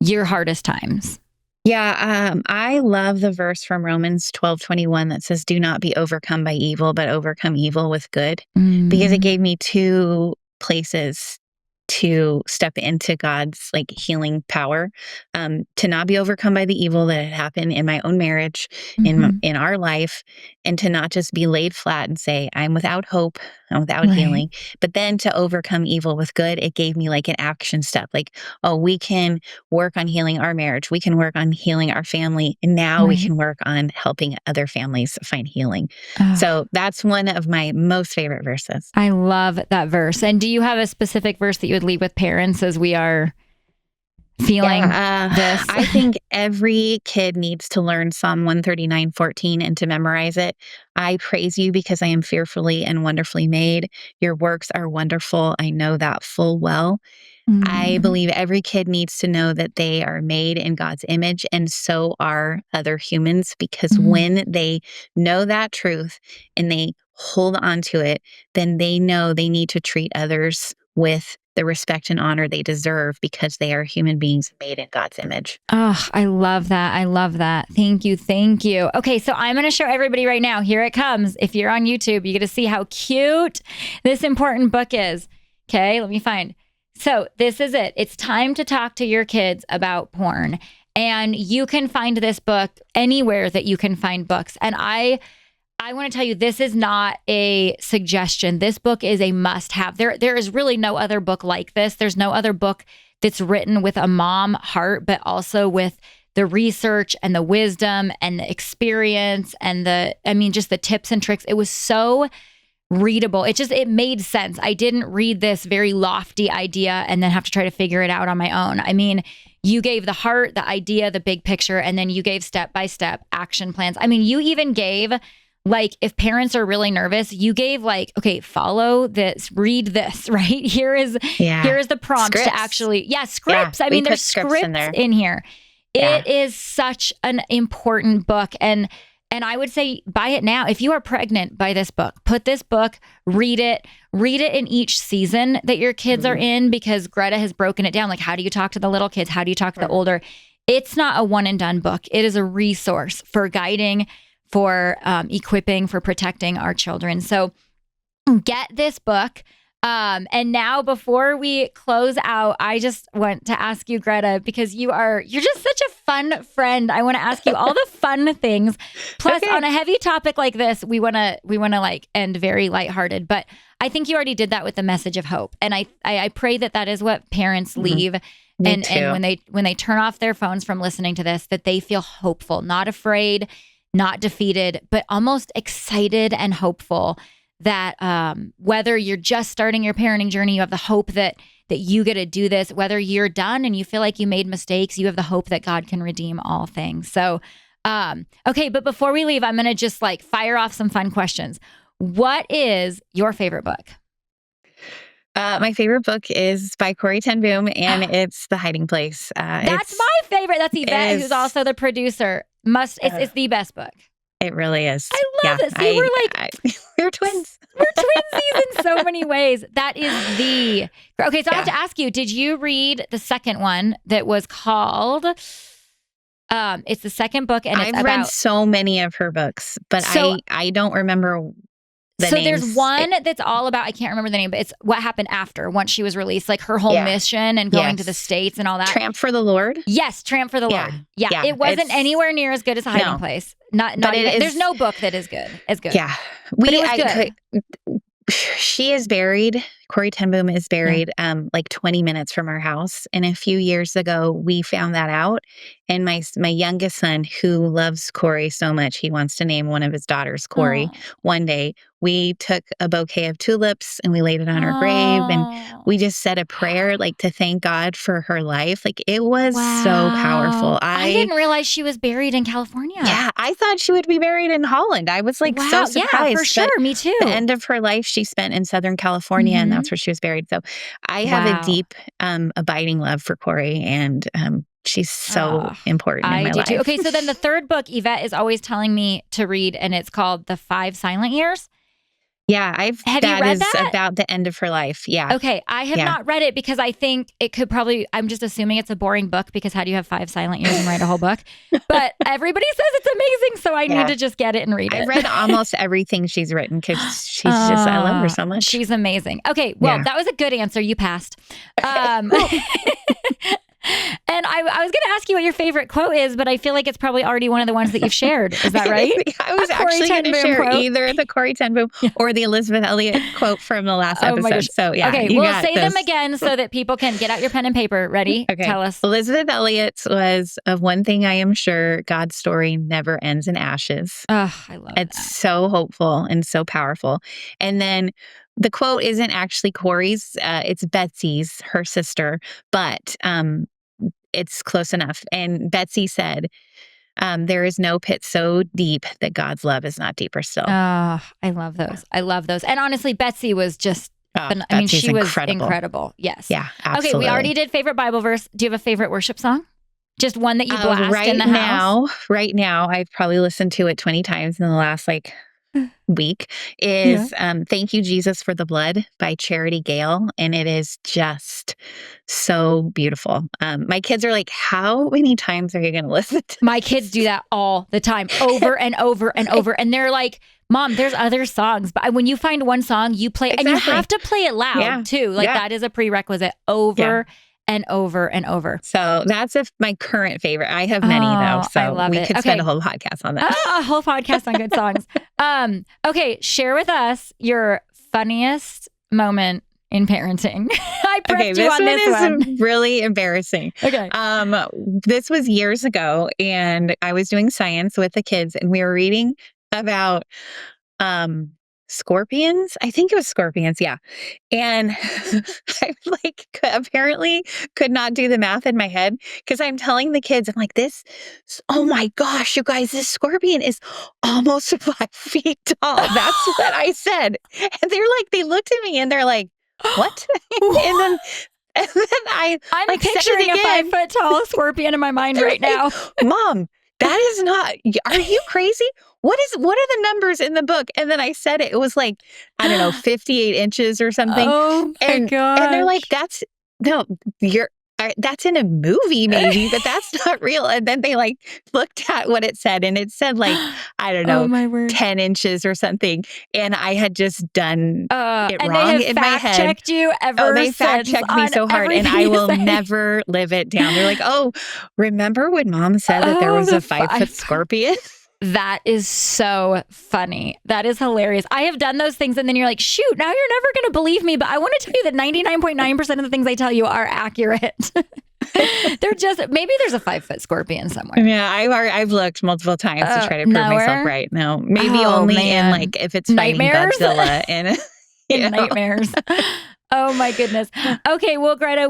your hardest times? Yeah. I love the verse from Romans 12:21 that says, "Do not be overcome by evil, but overcome evil with good," because it gave me two places to step into God's healing power, to not be overcome by the evil that had happened in my own marriage, in our life, and to not just be laid flat and say, I'm without hope, I'm without healing, but then to overcome evil with good. It gave me an action step, we can work on healing our marriage, we can work on healing our family, and now we can work on helping other families find healing. So that's one of my most favorite verses. I love that verse. And do you have a specific verse that you would leave with parents as we are feeling this? I think every kid needs to learn Psalm 139:14 and to memorize it. I praise you because I am fearfully and wonderfully made. Your works are wonderful. I know that full well. I believe every kid needs to know that they are made in God's image, and so are other humans, because when they know that truth and they hold on to it, then they know they need to treat others with the respect and honor they deserve, because they are human beings made in God's image. Oh, I love that. I love that. Thank you. Thank you. Okay, so I'm going to show everybody right now. Here it comes. If you're on YouTube, you get to see how cute this important book is. Okay, let me find. So this is it. It's time to talk to your kids about porn. And you can find this book anywhere that you can find books. And I want to tell you, this is not a suggestion. This book is a must-have. There is really no other book like this. There's no other book that's written with a mom heart, but also with the research and the wisdom and the experience and just the tips and tricks. It was so readable. It made sense. I didn't read this very lofty idea and then have to try to figure it out on my own. I mean, you gave the heart, the idea, the big picture, and then you gave step-by-step action plans. I mean, you even gave, if parents are really nervous, you gave okay, follow this, read this, right? Here is the prompt scripts. To actually, scripts. I mean, there's scripts in here. It is such an important book. And And I would say buy it now. If you are pregnant, buy this book. Put this book, read it in each season that your kids are in, because Greta has broken it down. Like, how do you talk to the little kids? How do you talk to the older? It's not a one and done book. It is a resource for guiding, for equipping, for protecting our children. So get this book. And now, before we close out, I just want to ask you, Greta, because you're just such a fun friend. I want to ask you all the fun things. Plus, on a heavy topic like this, we want to like end very lighthearted. But I think you already did that with the message of hope. And I pray that is what parents leave. And when they turn off their phones from listening to this, that they feel hopeful, not afraid, not defeated, but almost excited and hopeful. That whether you're just starting your parenting journey, you have the hope that you get to do this. Whether you're done and you feel like you made mistakes, you have the hope that God can redeem all things. So, okay, but before we leave, I'm going to just like fire off some fun questions. What is your favorite book? My favorite book is by Corrie ten Boom, and it's The Hiding Place. That's my favorite. That's Yvette, who's also the producer. It's the best book. It really is. I love it. See, we're twins. We're twinsies in so many ways. That is okay. So I have to ask you, did you read the second one that was called, it's the second book, and I've read so many of her books, but I don't remember the names. There's one that's all about, I can't remember the name, but it's what happened after, once she was released, like her whole mission and going to the States and all that. Tramp for the Lord? Yes, Tramp for the Lord. Yeah. It wasn't anywhere near as good as Hiding Place. Not even, there's no book that is good. Yeah. She is buried. Corrie ten Boom is buried like 20 minutes from our house. And a few years ago, we found that out. And my youngest son, who loves Corrie so much, he wants to name one of his daughters Corrie. One day, we took a bouquet of tulips and we laid it on her grave. And we just said a prayer, like, to thank God for her life. Like, it was so powerful. I didn't realize she was buried in California. Yeah, I thought she would be buried in Holland. I was like so surprised. Yeah, for sure. Me too. The end of her life, she spent in Southern California, and that's where she was buried. So I have a deep, abiding love for Corrie, and she's so important in my life. Too. Okay, so then the third book Yvette is always telling me to read, and it's called The 5 Silent Years. Yeah, Have you read that? About the end of her life. Yeah. Okay, I have not read it because I think it could probably, I'm just assuming it's a boring book, because how do you have 5 silent years and write a whole book? But everybody says it's amazing, so I need to just get it and read it. I've read almost everything she's written, because she's just, I love her so much. She's amazing. Okay, well, that was a good answer. You passed. And I was going to ask you what your favorite quote is, but I feel like it's probably already one of the ones that you've shared. Is that right? I was actually going to share either the Corrie ten Boom or the Elizabeth Elliot quote from the last episode. So okay, we'll say them again so that people can get out your pen and paper. Ready? Okay. Tell us. Elizabeth Elliot's was, "Of one thing I am sure, God's story never ends in ashes." Oh, I love it. It's so hopeful and so powerful. And then the quote isn't actually Corrie's, it's Betsy's, her sister, but it's close enough. And Betsy said, "There is no pit so deep that God's love is not deeper still." Oh, I love those. I love those. And honestly, Betsy was just, she was incredible. Yes. Yeah, absolutely. Okay, we already did favorite Bible verse. Do you have a favorite worship song? Just one that you blast in the house? Right now, I've probably listened to it 20 times in the last week, is "Thank You, Jesus, for the Blood" by Charity Gale. And it is just so beautiful. My kids are like, "How many times are you going to listen to My kids do that all the time, over and over and over. And they're like, "Mom, there's other songs." But when you find one song, you play, and you have to play it loud too. Like that is a prerequisite, over and over and over. So that's my current favorite. I have many though. So we could spend a whole podcast on that. A whole podcast on good songs. Okay, share with us your funniest moment in parenting. I prepped you on this one. This is really embarrassing. Okay. This was years ago, and I was doing science with the kids, and we were reading about scorpions. I think it was scorpions. Yeah. And I apparently could not do the math in my head, because I'm telling the kids, I'm like, oh my gosh, you guys, this scorpion is almost 5 feet tall. That's what I said. And they looked at me and they're like, "What?" and then I'm picturing a 5 foot tall scorpion in my mind right now. "Mom, that is not, are you crazy? What are the numbers in the book? And then I said it was like, I don't know, 58 inches or something. Oh my gosh. And they're like, that's in a movie maybe, but that's not real. And then they like looked at what it said, and it said like, I don't know, my word. 10 inches or something. And I had just done it and wrong they have in my head. Fact-checked you ever they fact-checked me so hard, and I will never live it down. They're like, oh, remember when Mom said that there was a 5-foot scorpion? That is so funny. That is hilarious. I have done those things, and then you're like, shoot, now you're never going to believe me. But I want to tell you that 99.9% of the things I tell you are accurate. They're just, maybe there's a 5-foot scorpion somewhere. Yeah, I've looked multiple times to try to prove myself right. No, maybe only in like if it's nightmares? Fighting Godzilla and in nightmares. Oh my goodness. Okay, well, Greta,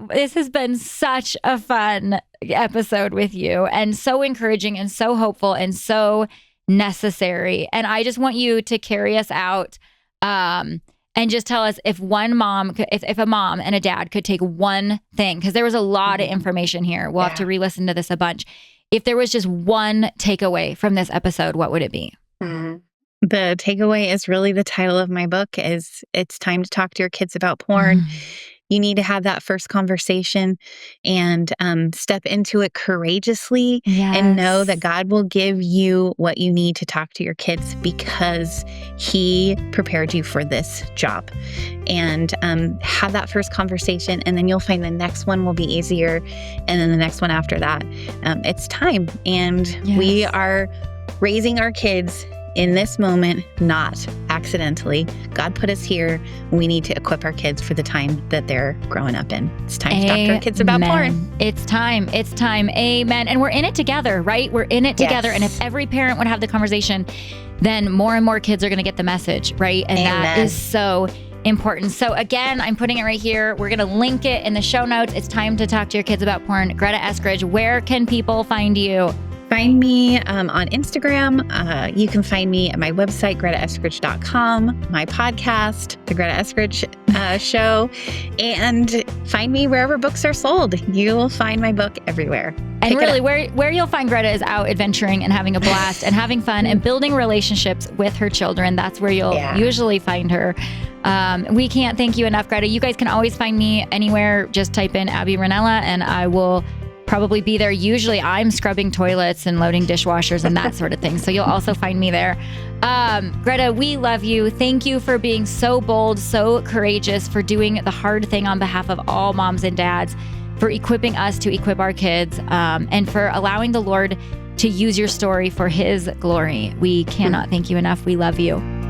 this has been such a fun episode with you, and so encouraging and so hopeful and so necessary. And I just want you to carry us out and just tell us if one mom, if a mom and a dad could take one thing, because there was a lot of information here. We'll have to re-listen to this a bunch. If there was just one takeaway from this episode, what would it be? The takeaway is really the title of my book is it's time to talk to your kids about porn. You need to have that first conversation and step into it courageously and know that God will give you what you need to talk to your kids because He prepared you for this job. And have that first conversation, and then you'll find the next one will be easier. And then the next one after that. It's time. And we are raising our kids in this moment, not accidentally. God put us here. We need to equip our kids for the time that they're growing up in. It's time to talk to our kids about porn. It's time. It's time. Amen. And we're in it together, right? We're in it together. And if every parent would have the conversation, then more and more kids are going to get the message, right? And that is so important. So again, I'm putting it right here. We're going to link it in the show notes. It's time to talk to your kids about porn. Greta Eskridge, where can people find you? Find me on Instagram. You can find me at my website, gretaeskridge.com, my podcast, The Greta Eskridge Show, and find me wherever books are sold. You will find my book everywhere. And really, where you'll find Greta is out adventuring and having a blast and having fun and building relationships with her children. That's where you'll usually find her. We can't thank you enough, Greta. You guys can always find me anywhere. Just type in Aby Rinella and I will probably be there. Usually I'm scrubbing toilets and loading dishwashers and that sort of thing. So you'll also find me there. Greta, we love you. Thank you for being so bold, so courageous, for doing the hard thing on behalf of all moms and dads, for equipping us to equip our kids, and for allowing the Lord to use your story for His glory. We cannot thank you enough. We love you.